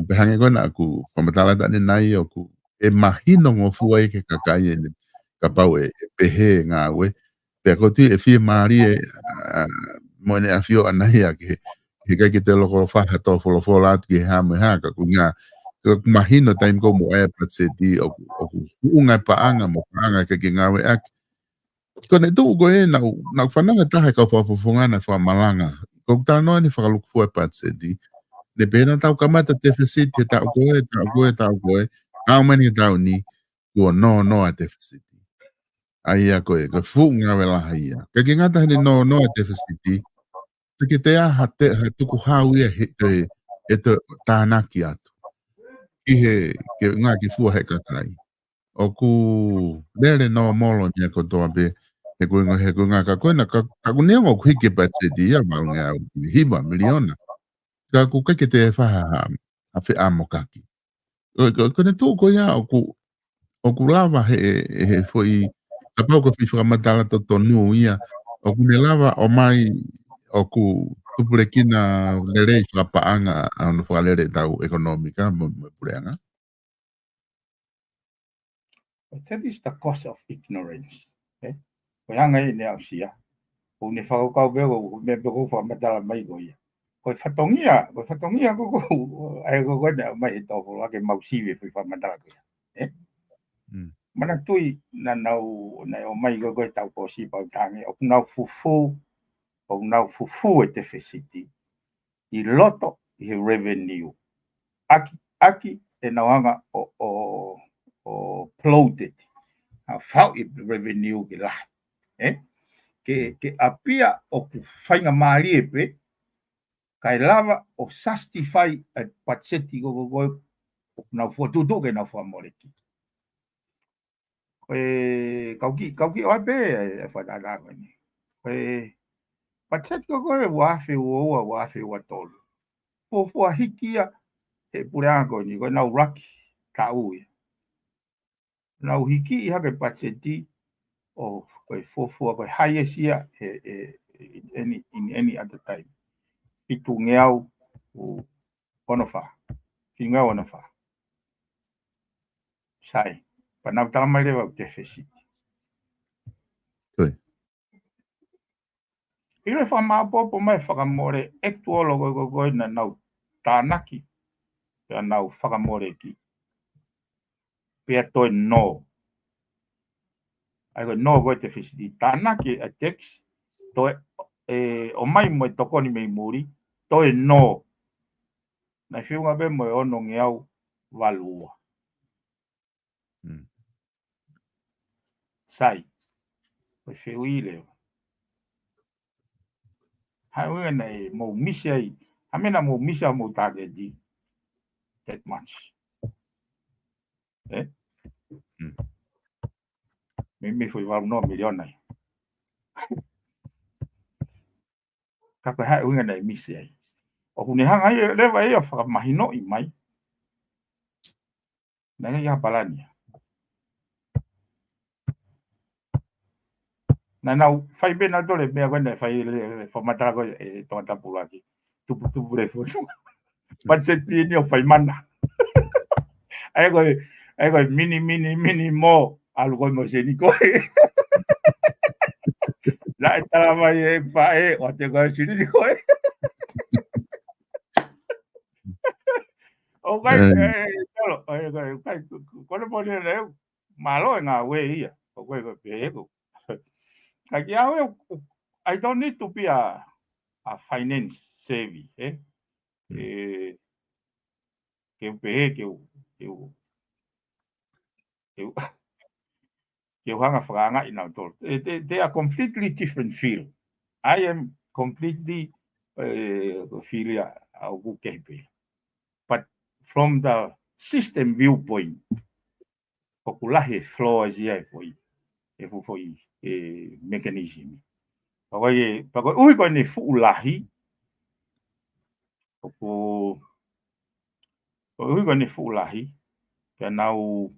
behange ko na ku pamatala ta ni nai o ku imagino ngo fuai ke kakai ni kapau e pehe nga we pe ko ti e fi mari mo ne afio anai ke ke te loko fa to folo fola ke ha me ha ka kunga ko imagino time ko mo e patseti o unga paanga mo paanga ke nga we ak kone tu go e na whananga tahe ka whawhawhongana wha malanga. Ko ta noa ni whakaluku e patsedi. Ne pēna tau kamata te whasiti tau koe. How many tau ni kua no a te whasiti. Aia koe, ka whunga wela haia. Ka ki ngata hene no a te whasiti. Ke te aha te tuku hau ia he te tānaki atu. Ki he, ngā ki fua he kakai. O ku lere no molo ni ko toa be he kuinga ka koina ka kunengo ku hike patsedi ya malunga hiba miliona ka ku ka te fa a fe amokaki ko ne to ko ya o ku lava he foi ka pau ko fifa matala to tonu ia o ku ne lava o mai o ku tupulekina lere fa paanga no fa lere tau economica mo pulenga. That is the cost of ignorance. Ko hanga i ne ausia. Ko ne whakau beo me beko whamatala mai ko ia. Ko whatongia ko ai ko ne mai he tōwho ake mausiwe whamatala ko ia. Mana tui na nau o mai ko tau ko si pau tangi o nau fufu e te whesiti. I loto i he revenue. Aki e nauanga o floated fau i revenue ke la ke apia o ku whainga maari e pe Kai lava o justify a patseti go na fotutu ke na famoreki. Kauki o be e whanara ni. Patseti go wafe o wafe wa tolu. Fua hikia he pureango ni go na uraki ka ui. Na uhiki i hake patseti o fua koe haiesia in any other time. Pitu ngeau o onofa. Ki ngau onofa. Sai. Panau tamai lewa o te fesiti. Ile whamapopo mai whakamore ektuolo goi na nau tānaki. Pea nau whakamore ki. Pea toi no. Ai go no goi te fesiti. Tānaki a text. Toi o mai mo tokoni mei muri. Toi no. Na whiunga be mo ono ngeau walua. Sai. Oi whiui leo. Hai nei mo misia i. Hamena mo misia mo tage di. That much. Me foi vào no milion này. Ka ko hai unga nei misia i. O hune hanga ai lewa e fa mahino i mai. Na ia palania. Na nau fai bena dole me ko nei fai le fa mata ko e to ta pulaki. Tu le fo. But se ti o fai mana. Ai ko mini mo algo mo se ni ko. La estaba mai e fae o te ko si ni ko. O kai tolo kai ko le pone le malo nga we ia. O ko pe ko. I don't need to be a finance savvy, they are completely different field. I am completely but from the system viewpoint, populahe flow is here for mechanism. Pagoi ui ko ni fuulahi. Ui ko ni fuulahi. Ka now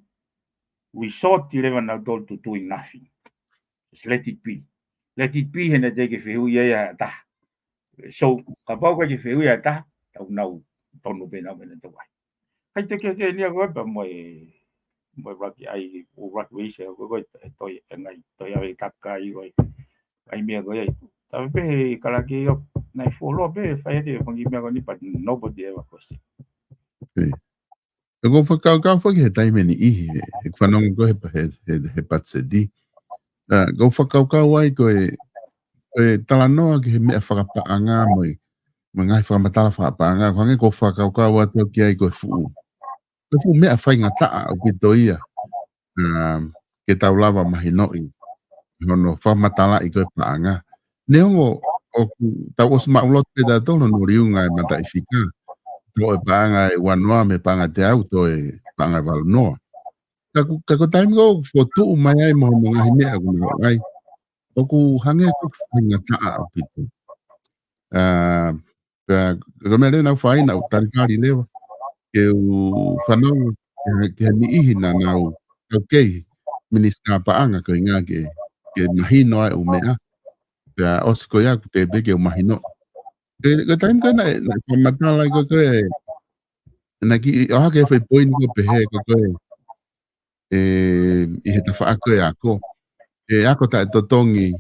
we sort level now to doing nothing. Just let it be. Let it be hena te ke whiu ia ta. So ka pau ko ke whiu ia ta. Tau nau tonu bena to wai. Kai te ke ni ko pa mo raki ai o raki we se ko toi ngai toi ai kakai ko ai mea ko ai. Ta pe kala ke yo na follow pe fai te fongi mea ko ni but nobody ever question. Ko whakau whaki he taime ni ihi, he whanonga ko he patsedi. Ko whakau ai ko e talanoa ki he mea whakapaanga moi, ngai whakamatala whakapaanga, ko hange ko whakau atu ki ai ko e fuu. Ko fuu mea whainga taa o ki toia, ke tau lava mahi noi, hono whakamatala i ko e paanga. Neongo, tau osu maulot pe da tono no riunga e mata i whika. Ko e panga e wanua me panga te au to e panga val noa. Kako time go for tu mai ai mo nga hime aku ai. Oku hange ko fanga taa o pitu. Ko me na fai na tari lewa. Ke u whanau ke ni ihi na nau. Okay. Minister paanga ko inga ke mahino ai o mea. Pea osiko ya te bege o mahino. Ko time ko na matala ko na ki o hake foi point ko pehe ko i he tafa ako e ako. E ako ta totongi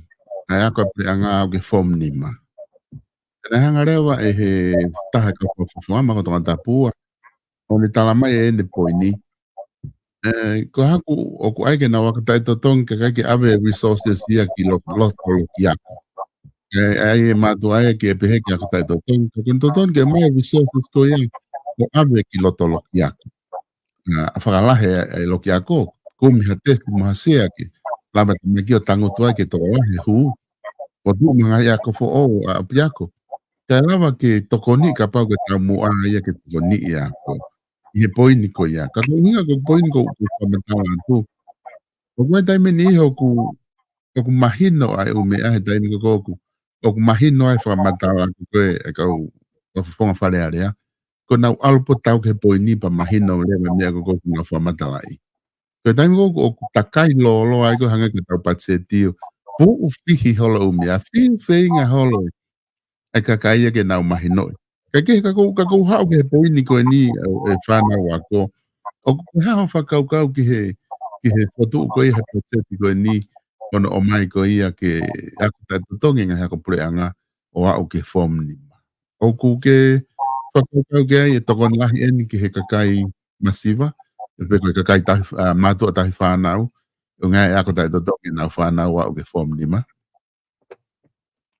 na ako pe anga o ke form nima. Na hanga rewa e he taha ka whawhama ko tonga tapua. O ni talamai e ne poini. Ko haku o ku aike na waka tai totongi ka kai ke ave resources ia ki loto ki ako. Ai e matu ai ke pehe ki ako tai totongi. Ko totongi ke mai resources ko ia. Ko ave ki loto ki ako. A whakalahe e loki ako, kumi ha testi maha sea ki, lama te meki o tango tua ke tō lahe hu, o tu mga i ako fo o a api ako, Kaya lava ke tokoni ka pau ke tau mua ia ke tokoni ia ko. I he poini ko ia. Ka kuhinga ko poini ko whamatala tu. O koe taime ni ho ku mahino ai o mea he taime ko ku. O ku mahino ai whamatala ku koe e kau o whafonga whare area. Ko nau alpo tau ke poini pa mahino le me mea ko ku ngā whamatala i. Ko taime ko o ku takai lo ai ko hanga ke tau patse tio. Po u fihi holo o mea. Fihi whenga holo. Ai ka kaia ke nau mahino. Ka ko hao ke poini ko ni e whanau a ko. O ko hao whakau ki he whatu ko i he patse ko ni ono o mai ko ia ke aku tatu tongi ngā hako pureanga o au ke form ni. O ku ke whakau ke ai e tokon lahi eni ki he kakai masiva. E peko kakai mātua tahi whanau. O ngai ako tatu tongi nau whanau au ke form ni ma.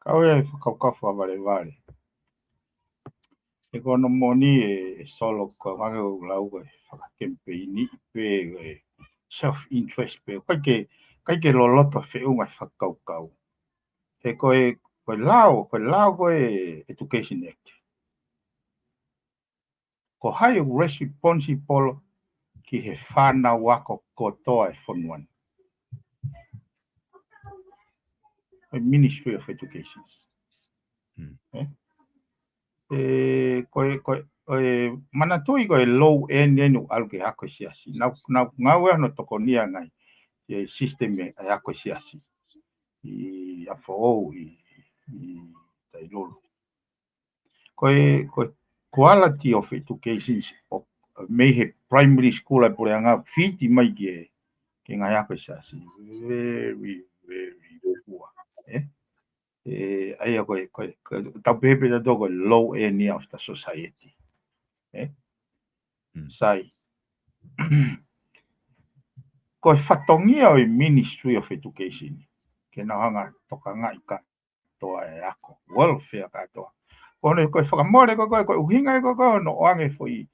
Kau e whakaukawa vale. E kono moni e solo ko mange o lau e whakakempeini pe e self-interest pe. Kai ke loloto whiunga whakaukau. He koe lau koe Education Act. Ko hai o responsible ki he whana wako kotoa e whanuan. Ministry of Education. Koe manatui koe low end enu alke hako siasi. Nau ngawe no tokonia ngai e system e hako siasi. I afo i tailolo. Koe quality of education me he primary school e pore anga fiti mai ke ngai hako siasi. Very poor. Ai koe tau pepe da dogo low end of the society. Sai. Koe whatongia o Ministry of Education. Ke na hanga toka ngai ka toa e ako. Welfare ka toa. Koe whakamore koe uhinga koe no oange foi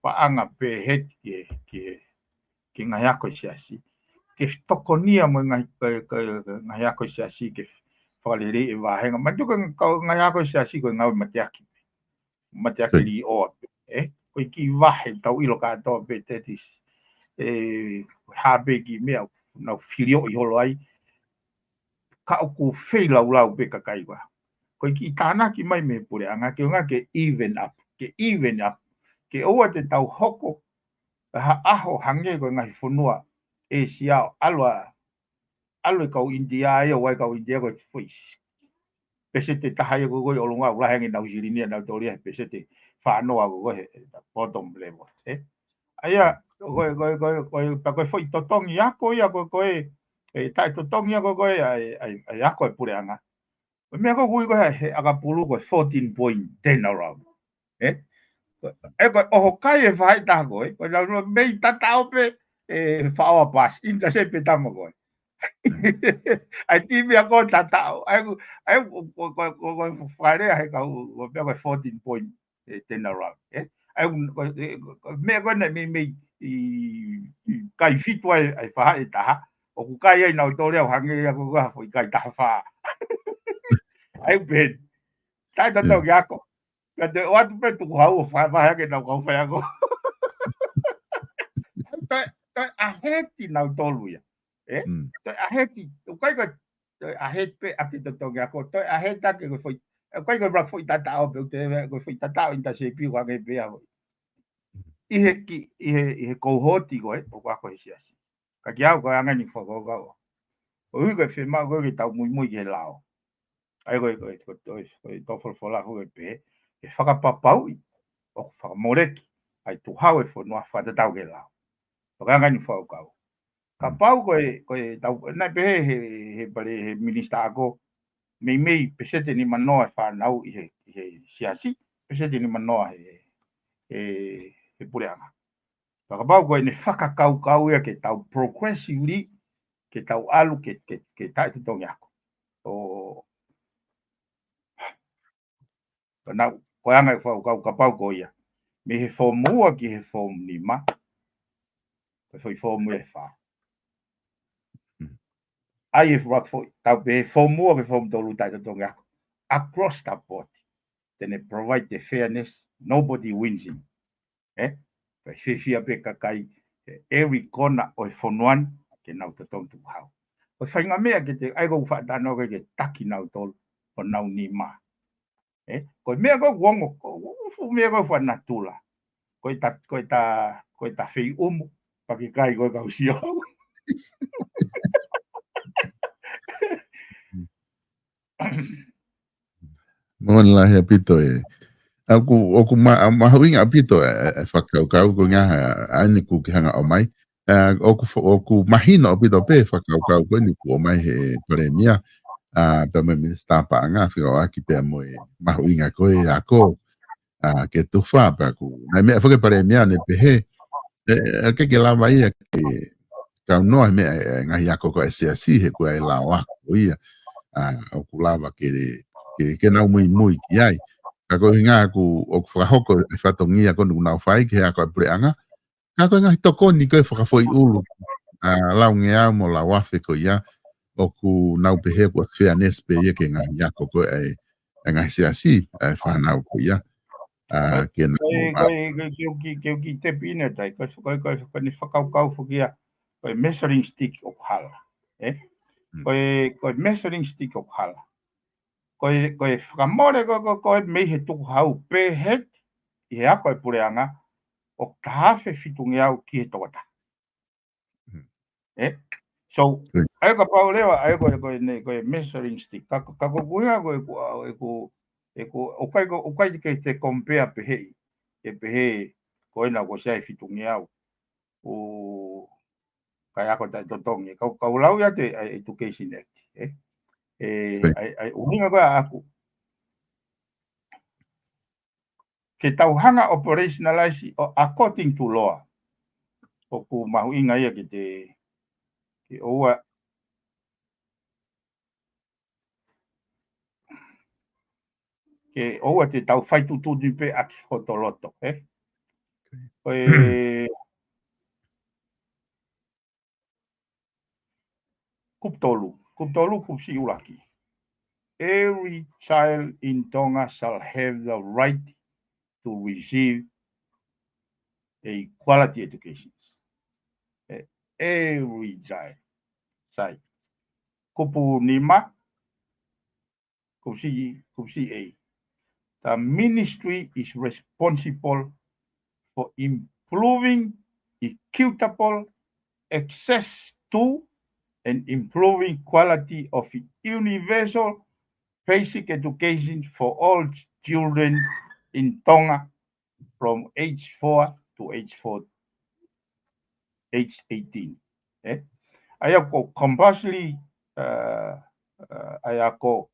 paanga pe het ke ngai ako siasi. Ke tokonia mo ngai ako siasi ke whakalere e wahenga. Matuka ngai ako siasi koe ngau matiaki. Matiaki li oa. Koe ki wahe tau ilo ka toa pe tetis. Habe ki mea na whirio I holo ai ka oku whei lau pe kakaiwa. Koe ki tāna ki mai me pure anga ke unga ke even up. Ke oa te tau hoko ha aho hange koe ngahi whunua e siao alwa kau India e o wai kau India koe whais. Pese te tahai ko koe olunga ulahengi nau sirinia nau toria pese te whanoa ko koe bottom level. Aia koe whai totongi ako ia koe tai totongi ako koe ai ako e pure anga. Mea ko koe he akapulu koe 14.10 around. Koe oho kai e whai taha koe koe mei tatao pe whaoa pas inta se pe tama koe. Ai timi a koe tatao. Ai koe wharea he kau mea koe 14.10 around. Ai mea koe na mei kai fitua ai whaha e taha. O ku kai ai nau tōre au hange ia ko koe i kai taha wha. Ai ben. Tai tatau ki ako. Ka te oatu pe tuku hau o whaha ke nau kau whai ako. Toi aheti nau tolu ia. Toi aheti. Kai koe ahet pe ake tatau ki ako. Toi aheta ke koe whai. Kai koe rak whai tatao pe koe whai tatao inta se pi wange pe a hoi. Ihe kouhoti koe, o wako he siasi. Ka ki au koe angani whakokau. O hui koe whema koe ki tau mui ki he lao. Ai koe tofol whola koe pe, e whakapapau i, o whakamoreki, ai tu hau e whanua whatatau ke lao. O angani whakokau. Ka pau koe tau, nai pe he minista ako, mei pesete ni manoa e whanau i he siasi, pesete ni manoa he pureanga. Whakapau koe ne whakakau ia ke tau progressively, ke tau alu ke tai te tongi ako. Nau, koe anga e whakakau kapau koe ia. Me he whomua ki he whom ni ma. Koe whai whomu e wha. Ai e whak tau pe he whomua ke whom tolu tai te tongi ako. Across the board. tene provide the fairness, nobody wins in. Pe fia pe kakai every corner o fonuan ke nau te tong tu hau. O whainga mea ke te aigo whaatano ke taki nau tol o nau ni ma. Ko mea ko wongo, ufu mea ko whanatula. Ko ta whi umu, paki kai ko kau sio. Mon la he pito aku mahuinga apito whakaukau ko ngā ane ku ki hanga o mai. Oku mahina o pito pe whakaukau ko ni ku o mai he premia. Pa me minister pa ngā whio aki pe mo mahuinga ko ako ke tuwha pa ku. Nai mea whake premia ne pe he ke lawa ia ke kau noa mea ngahi ako ko SCC he kua e lawa ko ia. Oku lawa ke nau mui ki ai. Kako hinga ku o whakahoko e whatongia konu nau whai ke ako e preanga. Kako ngahi toko ni koe whakafoi ulu. Lau ngea mo la wafe ko ia. O ku nau pehe ku fairness pe ia ke ngahi ako koe e ngahi siasi e whanau ko ia. Ke ki te pine tai, koe ni whakaukau whukia, koe measuring stick o hala. Koe measuring stick o hala. Koe whakamore koe mei he tuku hau pe het, i he ako e pureanga, o kahawhe fitungi au ki he tokata. So, ai ka pau lewa, ai koe measuring stick. Kako kuinga o kai ke te compare pe hei. E pe hei, koe na ko sei fitungi au. O kai ako tai totongi. Kau lau ia te Education Act. Ai uhinga koe aku. Ke tauhanga operationalize according to law. O ku mahu inga ia ke oua te tau whaitutu ni pe aki hotoloto. Kuptolu kupsi ulaki. Every child in Tonga shall have the right to receive a quality education. Every child. Kupu nima, kupsi A. The ministry is responsible for improving equitable access to and improving quality of universal basic education for all children in Tonga from age 4 to age 18. Ayako compulsory ayako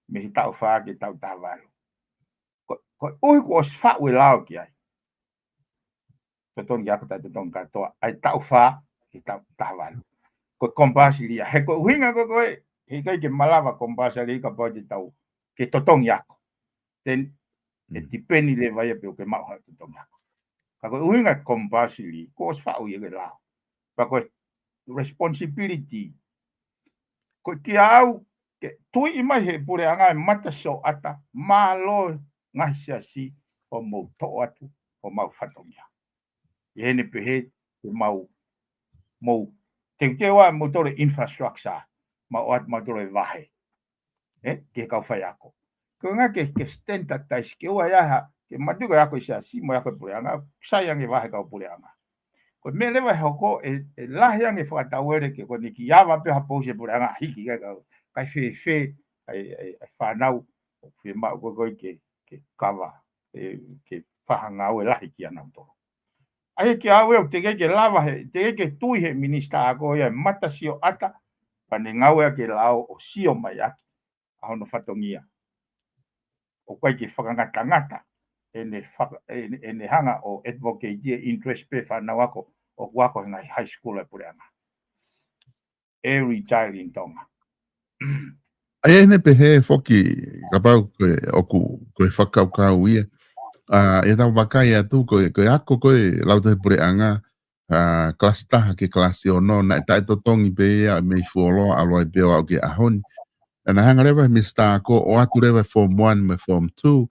me tau wha ke tau tawaru. Ko ui ko sfa we lao ki ai. Totong ya ko ta totong katoa ai tau wha ke tau tawaru. Ko compulsory he ko hinga ko he kai ke malawa compulsory ka po te tau ke totong ya ko. Then it depend le vai pe ke mau ha totong ya ko. Ka ko hinga compulsory ko sfa u ye lao. Pa ko responsibility ko ki au ke tui mai he pure anga mata so ata malo ngasiasi o mo to atu o mau fatongia e ne pehe ke mau te wa mo tore infrastructure mau at mo tore vahe ke ka fai ako ko nga ke stenta tais ke wa ya ke madu ga ko siasi mo ya ko pure anga sayang e vahe ka pure anga ko me le va hoko e lahiang e whakatawere ke ko ni ki yawa pe hapo se pure anga hiki ka kai fe ai whanau o whi mau koi ke kawa ke whahanga o e lahi ki anau toro. Ai ke awe o te ke lava te ke tui he minista ako ia mata sio ata pane ngau ke lao o sio mai aki a hono whatongia. O kai ke whakangata ene hanga o advocate interest pe whanau ako o wako ngai high school e pure anga. Every child in Tonga. Ai ne pehe foki kapau ko whakaukau ia. E tau wakai atu ko ako ko lau te pure anga kelas taha ke kelas ono na tai totongi pe ia me fuolo alo pe o ke ahon ana hanga lewa mista ko o atu lewa form 1 me form 2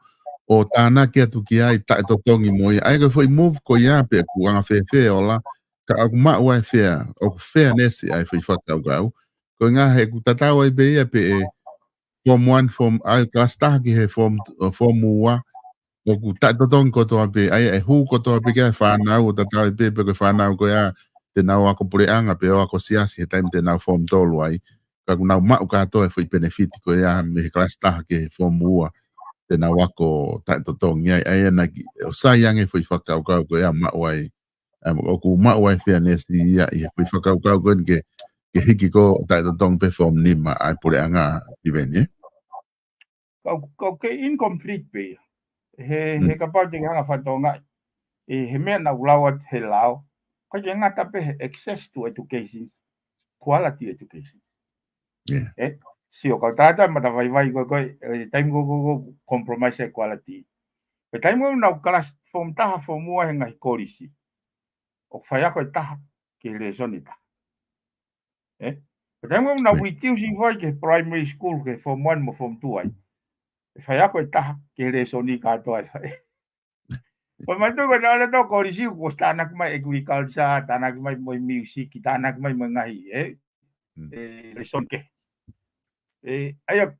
o tāna ki atu ki ai ta to tongi moi ai ko foi move ko ia pe ku anga fe ola ka aku ma wa fe o fairness ai foi whakau gau ko ngā he ku tatau ai be ia pe form 1 form ai class ta ki he form ua o ku ta to tongi ko to pe ai e hu ko to pe ka whanau o tatau ai pe ko whanau ko ia te nau ako pure anga pe o ako siasi he time te nau form tolu ai ka ku nau mau katoa e foi benefit ko ia me class ta ki form ua te na wako ta to tongi ai na ki o sayang e foi whakau kau ko ia mauai o ku mauai fairness ia i foi whakau kau ko ke hiki ko ta to tong perform ni ma ai pure anga iveni Kau ke incomplete pe. He kapau te hanga whatonga. He mea na ulawa he lao. Ko ke ngata pe access to education. Quality education. Yeah. Si o kau tata mata vai ko time go compromise quality. Pe time go na class form taha form mua he ngai korisi. O whaia koe taha ke resonita. Pe time go na reducing vai ke primary school ke form 1 mo form 2 ai. Whaia koe taha ke resoni katoa ai. Pembantu ko na to korisi ko tanak mai agriculture, tanak mai music, tanak mai mengahi reson ke. Ayo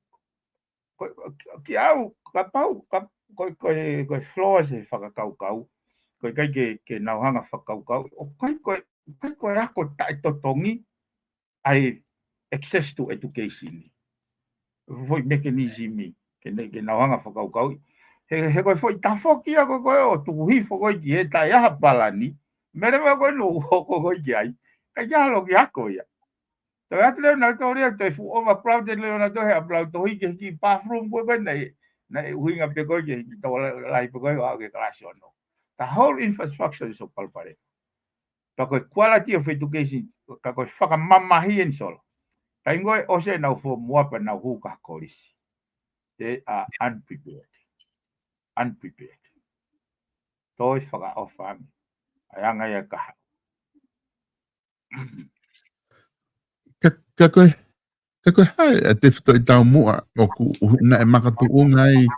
ki au kapau ko flow se whakakau ko kai ke nauhanga whakakau o kai ko ako tai to tongi ai access to education voi mechanism ke nauhanga whakakau he ko foi ta foki ko o tu hi fo ko ki ta ya balani mere ma ko no ko ki ai ka ya lo ki ako ya to ya tele na to ria te fu over proud le na to he aplaud to hi ki bathroom ko ben na hui nga pe ko ki to lai pe ko a ke classroom no the whole infrastructure is opal pare to ko quality of education ka ko fa ka mama hi en sol ta ngoi o se na fo mo pa na hu ka koris they are unprepared. Toi whaka o whangi. Ai anga ia kaha. Ka koe hai a te whito I tau mua o ku na e makatu ungai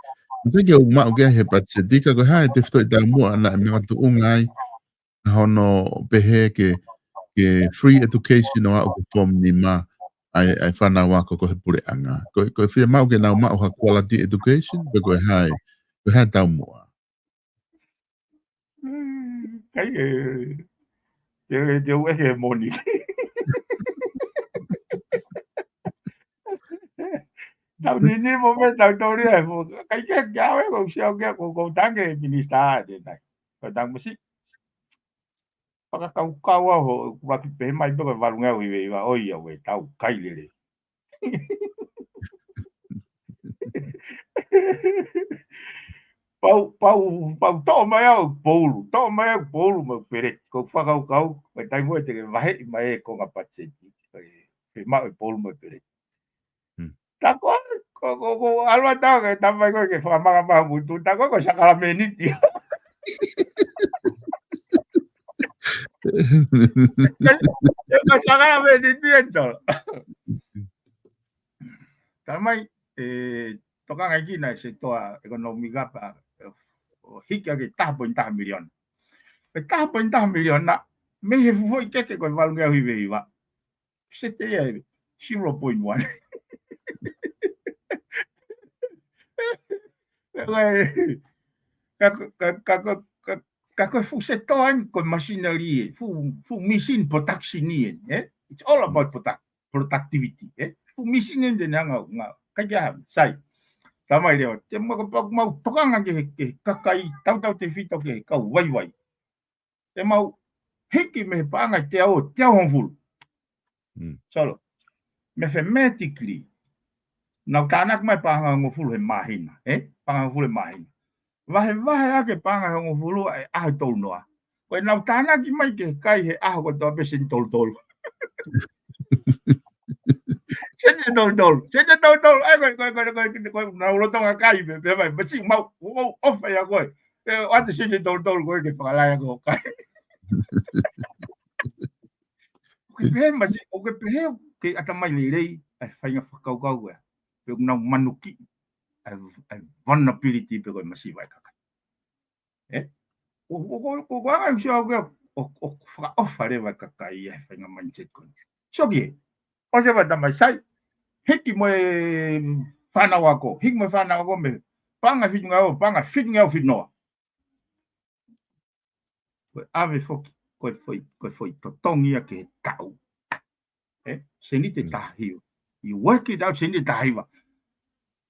Nkai ke o mau ke he pat se dika koe hai te whito I tau mua na e makatu ungai hono pehe ke free education o au form ni ma ai whana wako ko he pure anga. Koe whia mau ke nau mau ha quality education koe hai tau mua. Kai te ue he moni. Tau nini mo me tau tori e mo. Kai ke kiawe ko siau ke ko tange minister de nai. Ko tang musi. Paka kau ho waki pe mai to valunga wi wa oia we tau kai lere. Pau to mai au polu mo pere ko whakau mai tai mo te vahe mai ko nga patse pe mai polu mo pere ta ko alwa ta ke ta mai ko ke whamanga maha mutu ta ko sakala meniti ko sakala meniti ento ta mai toka ngai kina se toa ekonomika pa hika ke ta milion. Pe ta milion na me he foi ke ko valunga wi wa. Sete e 0.1. Kako fu setor con machinery, fu machine production ni it's all about productivity fu machine de nga kaja sai tamai leo te mau tokanga ke kakai tau te fito ke ka wai te mau hiki me panga te au hongful solo mathematically na tanak mai panga ngoful he mahina panga ngoful he mahina vahe ake panga ngofulu ai tol noa ko na tanak mai ke kai he ko to be sin tol Sete tol ai ko na lo tonga kai be vai basi mau off ya ko ate sete tol ko ke pala ya ko kai o ke pe ata mai le ai fai nga whakau pe na manuki vulnerability pe ko masiva ka o ga sio ga o fra ofare va ka kai fa nga mindset ko so ge o se va da mai sai hiki mo fana wako hiki mo fana wako me panga fitunga o fitno ko ave foki ko foi to tongia ke tau se ni te tahi you work it out se ni tahi va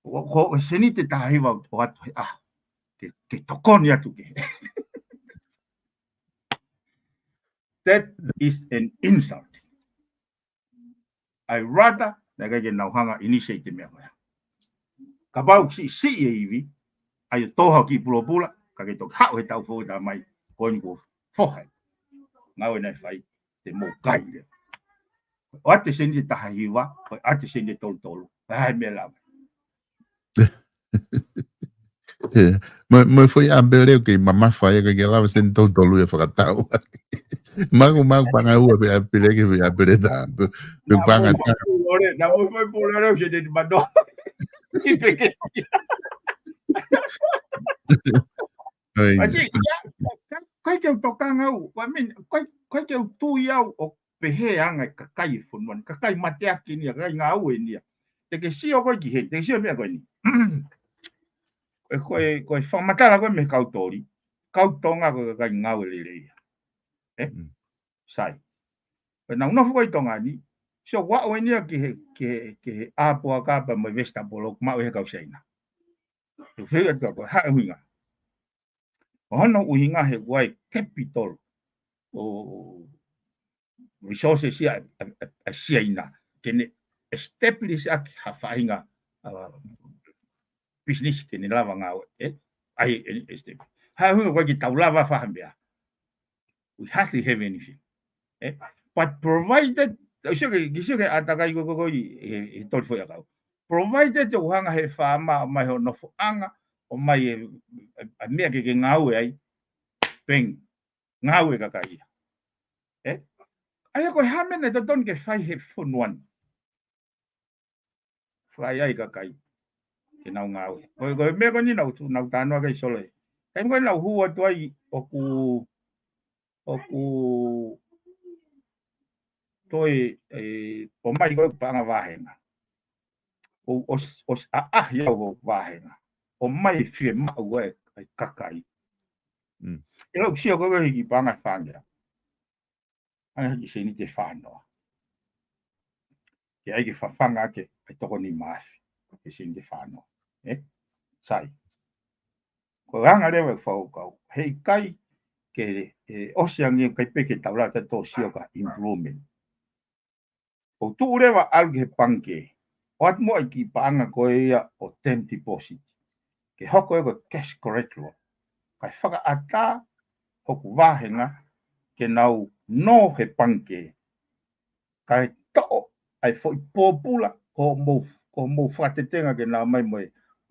o se ni te tahi va o atu ke tokoni atu ke that is an insult. I rather like I now hanga initiate me agora. Kabau si evi ai toha ki pula ka ke to ha o tau fo da mai ko ni ko foha. Ngau nei fai te mo kai le. O ate sendi ta hiwa, o ate sendi tolu. Vai me la. Mo foi a bele que mamá fai que ela sen tolu e fakatau. Mago panga u a bele que a bele da. Pe panga ta. Na mo foi polore je de mando. Así ya kai ke tokanga u, wa min kai ke tu iau o pehe anga ka kai funwan, ka kai matea kini ka nga u ni. Te ke si o ko ki he, te si o me ko ni. Ko fa matala ko me kautori. Kautonga ko ka nga u le. Sai. Na una foi tonga ni. So wa o ni ke a po ka pa me vesta bolok ma o he ka usaina. Tu fe ko ha winga. Ono uhinga he wai capital o resources sia a siaina kene establish a hafainga business kene lava ngau ai este ha hu ko ki taulava fahambia we hardly have anything but provided so que atakai go e tol foi akau provided o hanga he fama mai no anga o mai a mea ke ngau ai peng ngau e kakai ai ko hamene to don ke fai he funwan fai ai kakai ke nau ngau ko me ko ni nau tu nau tano ke sole kai ko nau hu to ai o ku toi o mai ko panga vahenga o ya o vahenga o mai fie ma o e kakai eu si o ko ki panga fanga ai ki se ni te fano ke ai ki fanga ke ai to ni mas ke se ni te fano sai ko anga le fo ko hei kai ke o se angi kai pe ke taula ta to si o ka improvement o tu le wa alge panke o at mo ki panga ko ia o ten deposit ke hoko e ko cash correctly kai whaka ata hoku wahenga ke nau no he panke kai to ai foi popula ko mo whatetenga ke nau mai moe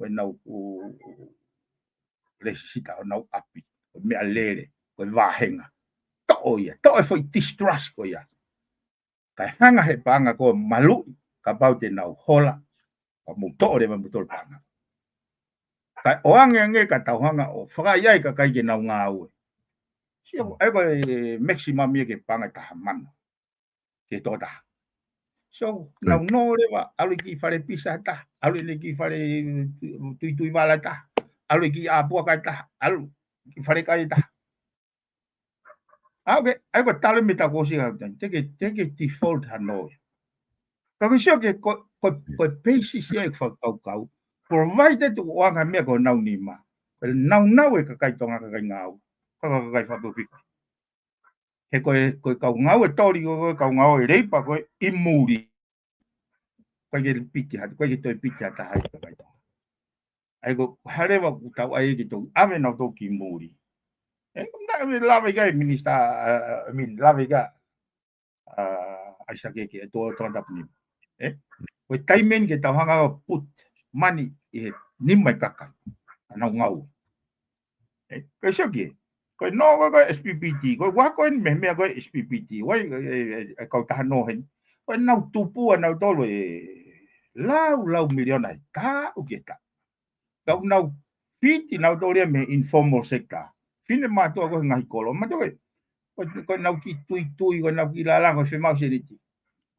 nau resisita o nau api o mea lere ko wahenga to ia to e foi distrust ko ia kai hanga he panga ko malu ka baute nau hola o mo to re mo to panga kai o ange ka tau hanga o whaka iai ka kai ke nau ngau sio ai ko maximum ye ke panga ta man ke to da so nau no le wa alu ki fare pisa ta alu le ki fare tui wala ta alu ki a bua ka ta alu ki fare ka ta okay ai ko talo meta ko si ha take default hanoi ka sio ke ko basis ye fa kau provided wanga me ko nau ni ma nau e ka kai tonga ka kai ngau ka kai fa bu pika he ko kau ngau e tori ko kau ngau e reipa ko imuri ko ke piki ha ko ke to piki ha ta hai ka kai ai ko hare wa ku tau ai ki to ame no to ki muri na me lava ga minister I mean lava ga ai sa ke to da pni ko taimen ke tau hanga put money e nimai kakai na ngau ko sio ke ko no ko SPPT ko wa ko me ko SPPT wa ko ta no hen ko na tupu na to lau miliona ka uketa kau nau piti nau doria me informal sector fine ma to ko ngai kolo ma to ko nau ki tui ko nau ki la ko fe mau seniti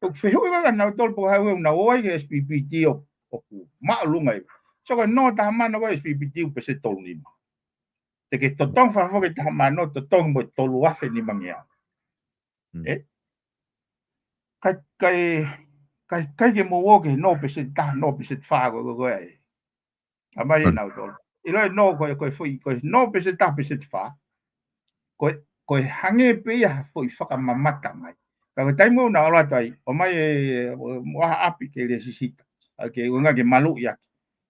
o fe ho ga nau tol po ha na o ai SPPT o ku ma lunga so ko no ta ma no SPPT pe se tol ni te ke to tong fa ho ke ta ma no to tong mo to lu afe ni mangia kai ke mo wo ke no pe se ta no pe se fa go ai ama ye nau tol ilo no ko foi ko no pe se ta pe se fa ko hange pe ya foi fa mamata mai ka tai mo na ora tai o mai wa api ke le sisita ke unga ke malu ya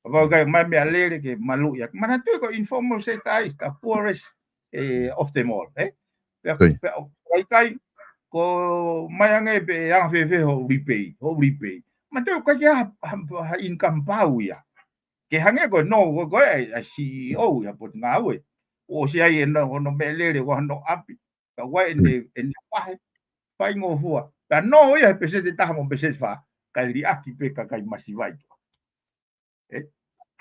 ba ga mai me alere ke malu ya mana tu ko informal sector is the poorest of them all kai ko mai ange pe yang fe ho repay ma tu ko ya income pau ya ke hange ko no ko ai CEO ya pot ngawe o si ai no me alere wa no api ka wa en pai ngo fua ta no ia pese te taha mo pese fa ka ri aki pe ka kai masivai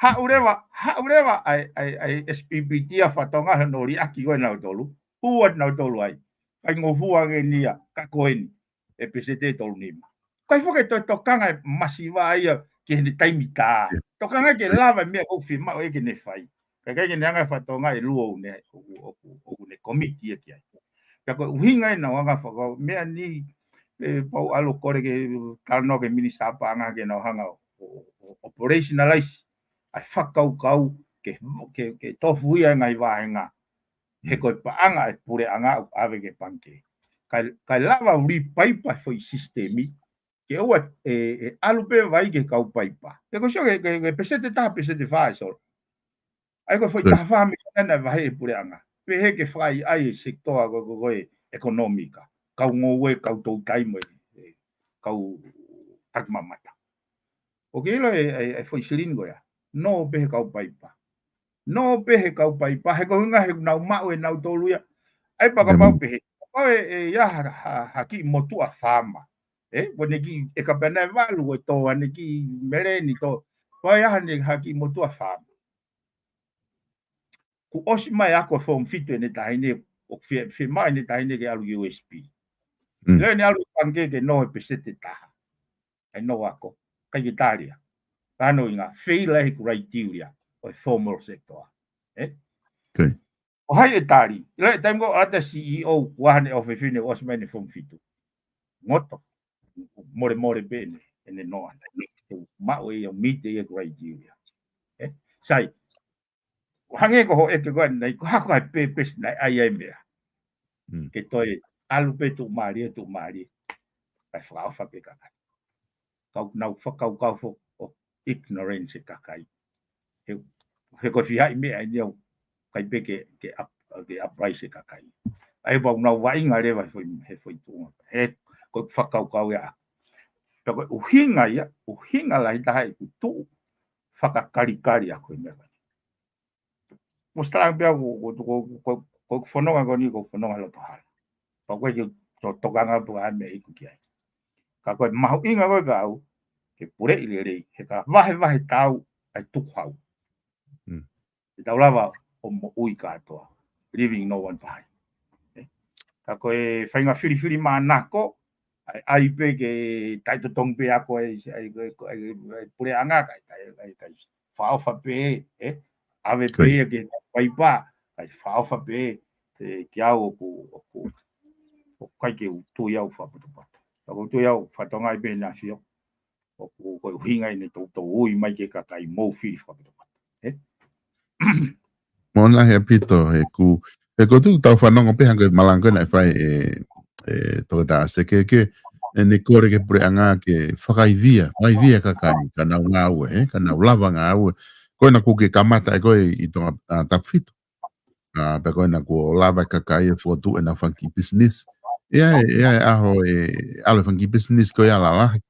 ha ureva ai SPPT a fatonga no ri aki go na tolu ua na tolu ai pai ngo fua ge nia ka koeni e pese te tolu nima kai fo ke to kanga masivai ke ni taimita to kanga ke lava me o firma o ke ne fai ka ke ne anga fatonga e luo ne o ne committee ki ai ka ko hinga na wanga fo me ni pau alo kore ke karno ke minista panga ke no hanga operationalize ai fakau kau ke tofuia ngai vaenga he ko paanga e pure anga ave ke panke kai lava uri paipa foi sistemi ke o alu pe vai ke kau paipa ke ko sho ke pesete fa so ai ko foi ta fa me na vai pure anga pe he ke fai ai sector go económica kau ngowe kau to kai mo kau tak mamata o ke lo e foi silingo ya no pe kau paipa no pe kau paipa he ko nga he na ma o na to luya ai pa ka pa pe o ya ha ki motu a fama bone ki e ka bana valu to ane ki mereni to o ya ne ha ki motu a fama ku osi mai ako fo mfito ne taine o fe mai ne taine ke alu USP le ne alu pange ke no pesete ta ai no ako ka Italia tano inga fail criteria o formal sector okay o hai Italia le tango ata CEO one of fine os mane fo mfito moto more bene ene no ma o ia meet the criteria sai hange ko e ke gon nei ko ha ko pe na ai me ke toi alu pe tu mari ai fa pe ka kau nau whakau kau fo o ignorance ka kai he ko fia me ai neu kai pe ke uprise ka kai ai ba nau wa inga le va he foi tu he ko whakau kau ya to ko uhinga la dai tu whakakari a ko me mostra be ko fononga ko ni ko fononga lo to hal pa ko to tokanga bu a me iku ki ka ko mau inga ko gau ke pure ile he ka vahe tau ai tu khau tau lava o mo ui ka to living no one pai ka ko fainga firi manako ai pe ke tai to tong pe ako ai pure anga kai fa pe ave pe ke pai pa ai fa pe ke au ku kai ke tu iau fa pa ko tu iau fa tonga pe na fio ko hinga ni to ui mai ke ka kai mo fi fa Mona he pito he ku tu tau whanonga pe hanga malango na whai to da se ke ne kore ke pure anga ke whakaivia ka kai ka nau ngāue ka nau lava ngāue koe na kuke kamata e koe i tonga tapwhito pe koe na kua lava ka kai e whotu e na whanki business ia aho alo whanki business koe ala lahi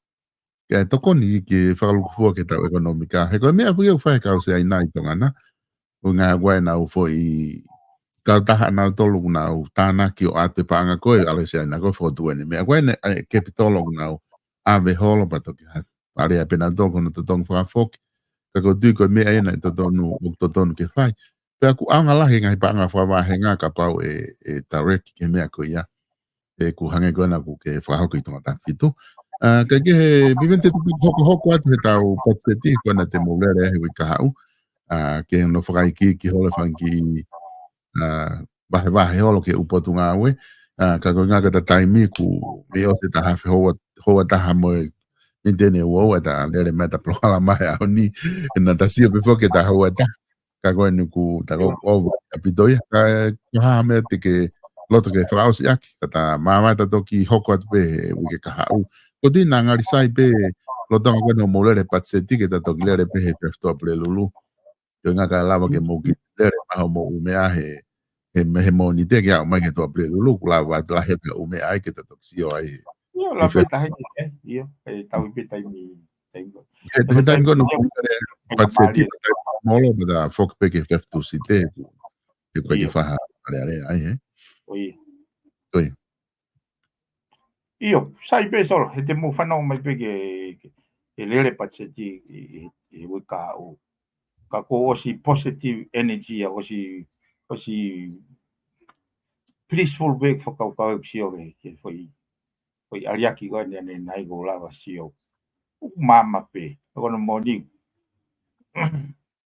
ke toko ni ke whakalukufua ke tau ekonomika he koe mea pui au whae kau se ai nai tonga na o ngā guai nau fo i kau taha nau tolu nau tāna ki o ate paanga koe ale se ai na koe whotu ene mea guai ne ke pitolo nau ave holo pato ki hatu ale pena toko no totong whakafok, ka ko tui ko mea ena i totonu ke whai. Pea ku anga lahi ngai pa anga whawahenga ka pau e tareki ke mea ko ia, e ku hange kona ku ke whahoko i tonga tāwhitu. Ka ke he bivente tupu hoko atu he tau patseti kona te maulere he wika hau, ke no whakaiki ki hole whanki wahe holo ke upotu ngā ue, ka koe ngā kata taimi ku me o se taha hoa taha moe Nintene uau ta lere meta plokala mai au ni na ta sia pe foke ta hoa ta ka koe nuku ta ko over apitoia ka ha me te ke loto ke fraus yak ta mama ta toki hoko at pe u ke ka au ko di na ngari sai pe loto ko no molere patseti ke ta toki lere pe he presto pre lulu yo nga ka lava ke mo ki lere ma mo u me a he me he mo ni te ke au mai ke to pre lulu kula wa la he u me ai ke ta toki sio ai Io la peta io e tau i peta i tengo. He taimi kono patseti molo da fok pe ke feftu si te ke koe ke whaha ale ai he. Oi. Oi. Io, sai pe solo, he te mo whanau mai pe ke lere patseti e wika o ka ko osi positive energy osi peaceful way whakau si o ke foi ariaki ko ne nai go lava si o mama pe kono moni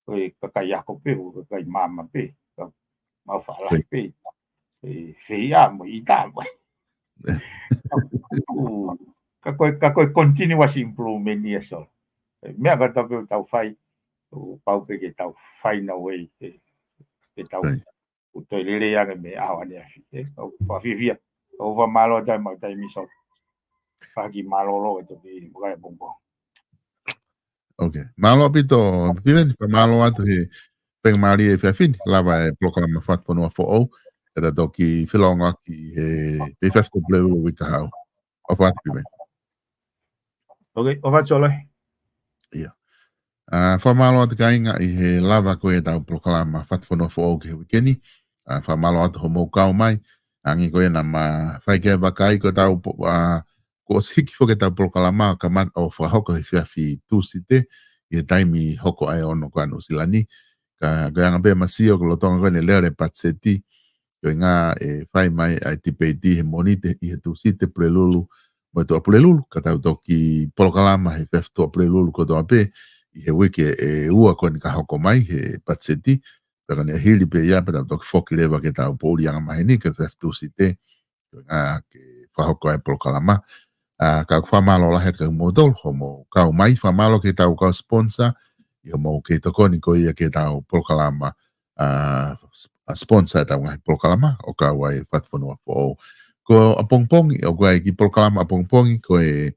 foi kakaya ko pe o kai mama pe ma fala pe feia mo ita mo ka ko continuous improvement ni so me aga ta pe tau fai o pau pe ke tau fai na way ke tau o to lele ya me a wa ne o pa vivia o va malo da ma dai mi so pagi malo lo to bi bukai bombo. Okay. Malo pito viven pa malo atu he peng mari e fafin lava e proclama fat pono fo o eta toki filonga ki he pe fafto bleu wika hau. O fat viven. Okay, o va chole. Ia. Fa malo atu kainga i he lava ko e tau proclama fat pono fo o ke wikeni. Fa malo atu ho mo kau mai. Angi ko e na ma fai ke wakai ko tau ko siki fo ke tau proclama ka mat o fa hoko he fiafi tu site i taimi hoko ai ono ko anu silani ka ganga be masio ko lotonga ko ne lere patseti yo nga e fai mai ai tipedi he monite i he tu site prelulu mo to prelulu ka tau toki proclama he fefto prelulu ko to ape i he wiki e ua ko ni ka hoko mai he patseti pero ne hili pe ya pa tau foki leva ke tau poli anga mahini ke fefto site yo nga ke fa hoko ai proclama ka whamalo la heta modol homo ka mai whamalo ke tau ka sponsor i homo ke tokoni ko ia ke tau prokalama sponsor tau ngai prokalama o ka wai fatfonua po ko apongpongi o kai ki prokalama apongpongi ko e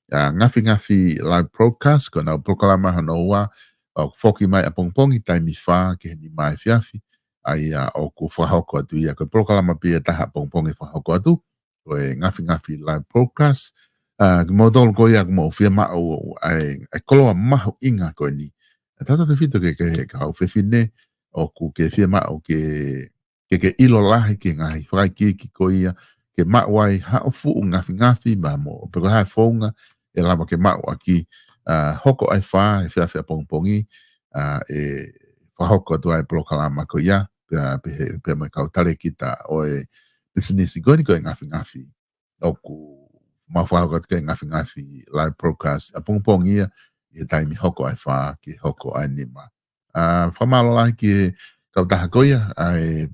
ngafi live broadcast ko na prokalama hanoa o foki mai apongpongi taimi fa ke ni mai fiafi ai o ku whahoko atu ia ko prokalama pia taha apongpongi whahoko atu ko e ngafi live broadcast modol ko ia mo fia ma o ai koloa maho inga ko ni tata te fito ke ka o fefine o ku ke fia ma o ke ilo lahi ke ngai fai ki ko ia ke ma wai ha o fu ngafi ma mo pe ko ha fonga e lava ke ma aki hoko ai fa e fia pongpongi e fa hoko tu ai prokalama ko ia pe mai ka tale kita o e business go ni ko ngafi o ku ma whao ka ngafi live broadcast pongpong ia i taimi hoko ai wha ki hoko ai nima whamalo lai ki kautaha koia ai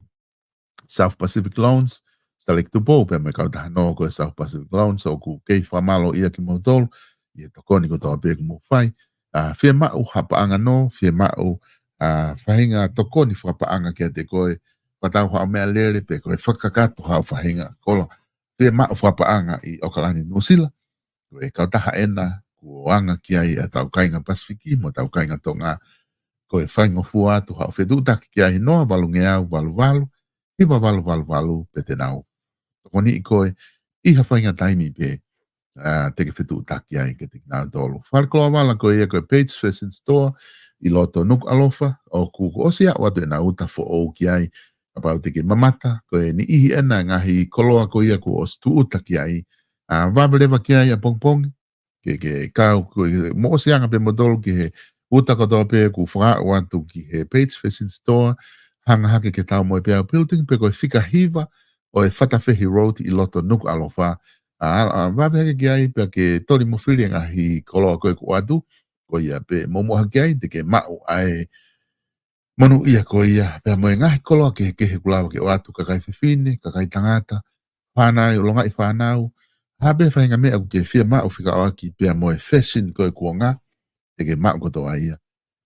South Pacific Loans stalik tupo pe me kautaha no ko South Pacific Loans o ku kei whamalo ia ki motol i tokoni ko toa pe mo whai fia mau hapaanga no fia mau whahinga tokoni whapaanga kia te koe patau hao mea lere pe koe whakakato hao whahinga kola pe ma whapaanga i Okalani Nusila e kautaha ena ko anga ki ai a tau kainga Pasifiki mo tau kainga tonga ko e whaingo fua tu hao whedutaki ki ai noa walunge au walu hiwa walu pete nau tokoni i koe i ha whainga taimi pe teke whedutaki ai ke te nau dolo whalkoa wala ko e koe Page Fashion Store i loto nuk alofa o kuko osia watu e na uta fo o ki ai about te ke mamata ko e ni ihi ena ngahi koloa ko ia ko os tu uta ki ai vavelewa ki ai a pongpong ke kau ko mo sianga pe modol ke uta ko do pe ku fra wantu ki he page facing store hanga hake ke tau mo pe building pe ko fika hiva o e fata fehi road I loto nuku alofa va pe ke ai pe ke tori mo fili nga hi kolo ko ku atu ko ia pe mo mo hake ai de ke mau ai manu ia ko ia pe mo nga kolo ke he kula ke atu ka kai fine ka kai tangata pana o longa I whanau habe whainga mea ku ke fia mao whika o aki pia moe fashion koe kuonga te ke mao koto a ia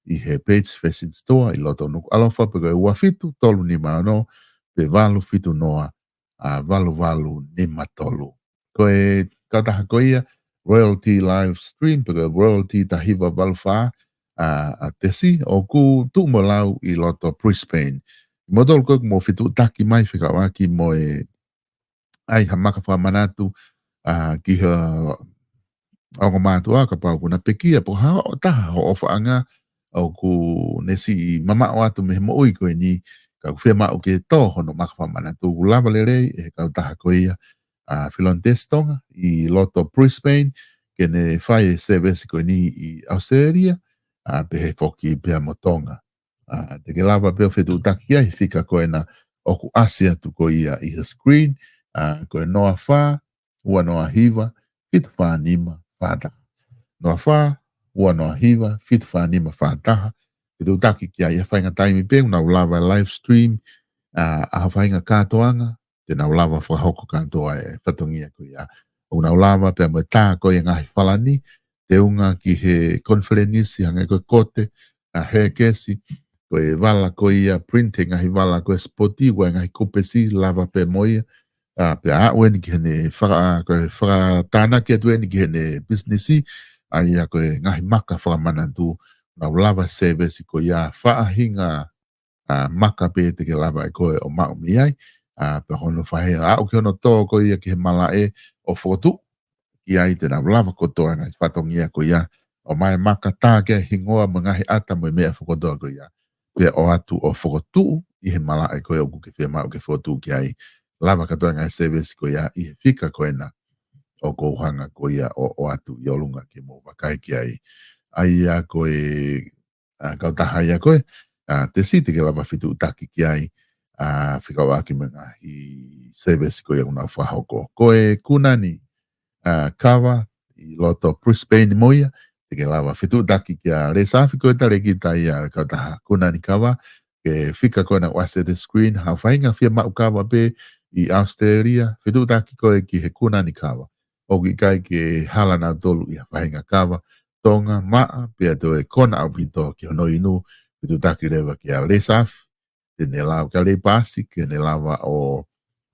I he page fashion store I loto nuku alofa pe koe ua fitu tolu ni maano pe valu fitu noa a valu ni matolu koe kautaha koe ia royalty live stream pe koe royalty tahiva valu faa a tesi o ku tu mo lau I loto Brisbane modol koe mo fitu taki mai whika o aki moe ai ha maka wha manatu ki ha o mātua ka pau kuna pekia po ha o taha ho ofa anga o ku nesi mama o atu me mo ui koe ni ka ku whia mao ke tō hono maka wha manatu ku lava le rei e ka taha koe ia Philon Testonga I loto Brisbane ke ne whai service koe ni I Australia pe he foki pia motonga te ke lava peo whetu taki ai whika koe na o ku asia tu koe ia I screen koe noa wha, ua noa hiva, fitu wha nima whātaha. Noa wha, ua noa hiva, fitu wha nima whātaha. Ke tau taki ki a ia whainga taimi pe, una ulava live stream, aha whainga kātoanga, te na ulava whahoko kātoa e whatongia ko ia. Una ulava pe mo tā koe ngahi whalani, te unga ki he konferenisi hanga koe kote, he kesi, koe vala ko ia printing ngahi vala koe spoti, ua ngahi kopesi lava pe moia, pe a wen ki hene whaka tāna ki atu eni ki hene businessi ai a koe ngahi maka whakamanatu na lava service ko ia whaahinga maka pe te ke lava e koe o mau mi ai pe hono whahe a o ki hono tō ko ia ki he mala e o whotu ki ai te na lava kotoa ngai whatongia ko ia o mai maka tā ke hingoa mo ngahi ata mo mea whakotoa ko ia pe o atu o whakotu I he mala e koe o kuke whea mau ke whotu ki ai lava katoa ngai service ko ia I fika ko ena o ko hanga ko ia o atu I olunga ke mo wakai ki ai a ko e kautaha ia koe te siti ke lava fitu utaki ki ai fika waki menga I service ko ia una whahoko ko e kunani kawa I loto Brisbane moia te ke lava fitu utaki ki a le safi ko e tare ki tai kautaha kunani kawa ke fika ko na wase the screen ha whainga fia mau kawa pe I Australia, whitu taki koe ki he kunani kawa. O ki kai ke hala nau tolu I whainga kawa. Tonga, maa, pia to e kona au pito ki hono inu, whitu taki rewa ki a lesaf, te ne lau ka le pasi, ke ne lawa o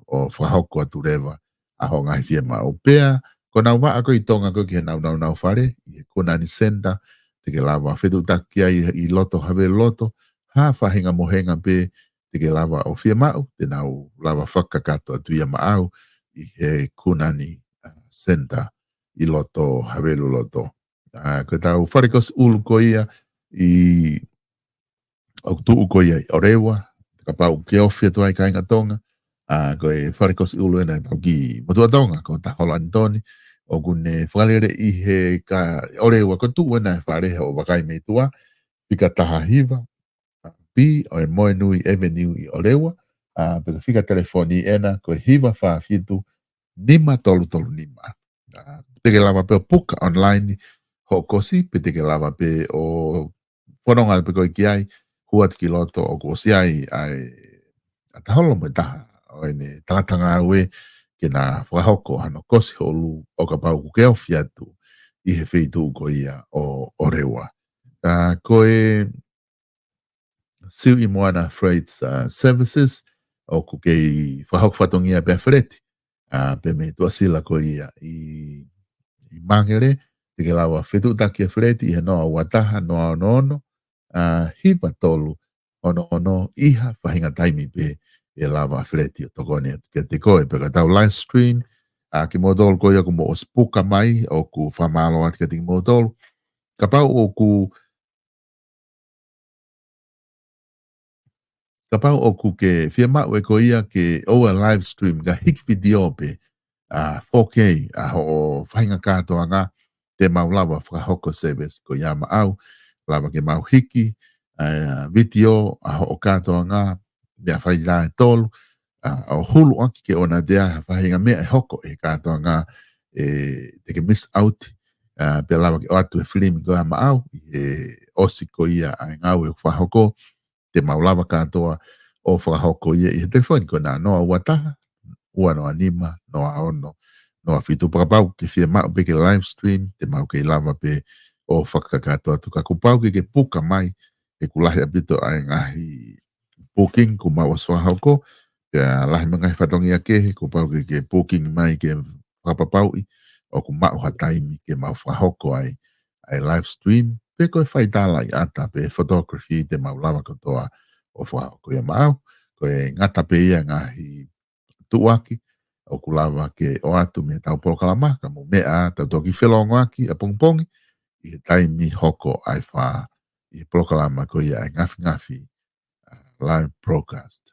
whahoko atu rewa, a ho ngai fia ma o pea, kona waa ko I tonga ko ki he nau whare, I he kunani senda, te ke lawa whitu taki ai I loto have loto, ha whahinga mohenga pe, te ke lava o fia mau, te nau lava whakakato atu ia maau I he kunani senta I loto hawelu loto. Ko tau wharekos ulu ko ia I o tuu ko ia I orewa, te ka pau ke ofia tuai ka inga tonga, ko e wharekos ulu ena tau ki motua tonga, ko ta holo antoni, o kune whalere I he ka orewa ko tuu ena whareha o wakai mei tua, pika taha hiva, P o e moe nui avenue I orewa, peka fika telefoni ena ko hiva wha fitu nima tolu nima. Te ke lava pe o puka online ho kosi, pe te ke lava pe o whanonga pe koe ki ai, huat ki loto o kosi ai ataholo mo taha, o ene tangatanga aue ke na whahoko hano kosi holu o ka pau kukeo fiatu I he feitu ko ia o orewa. Koe siu I moana freight services o ku kei whahok whatongia pe freti pe me tuasila ko ia I mangere te ke lawa whetu taki a freti I he noa wataha noa ono hipa tolu ono iha whahinga taimi pe e lawa freti o tokone ke te koe pe ka tau live stream ki modol ko ia ku mo ospuka mai o ku whamalo at ke te modol ka pau o ku ka pau o ku ke fia mau e ko ia ke oa live stream ka hik video pe 4K ho whainga kātoanga te maulawa whakahoko service ko ia maau, lava ke mau hiki, video, a ho o katoa ngā, mea whai la e tolu, o hulu aki ke ona dea, whahinga mea e hoko e katoa ngā, te ke miss out, pe lava ke o atu e filimi ko ia maau, osi ko ia ai ngau e whahoko, te maulawa katoa o whakahoko ia i he telefoni ko nā noa uataha, ua noa nima, noa ono, noa fitu pakapau ke fia mau pe ke live stream, te mau ke lava pe o whakakatoa tuka kupau ke puka mai, e kulahi apito ai ngahi booking ku mau as whahoko, ke lahi mangahi whatongi ake, kupau ke booking mai ke whakapapau i, o ku mau hataimi ke mau whahoko ai live stream, pe koe whai tala i ata pe photography te mau lava katoa o whahoko ia mau, koe ngata pe ia ngahi tuaki, o kulawa ke o atu me tau polo kalamaka, mo mea tau toki whelongo aki a pongpongi, i he taimi hoko ai wha, i polo kalama ko ia ngafi ngafi live broadcast.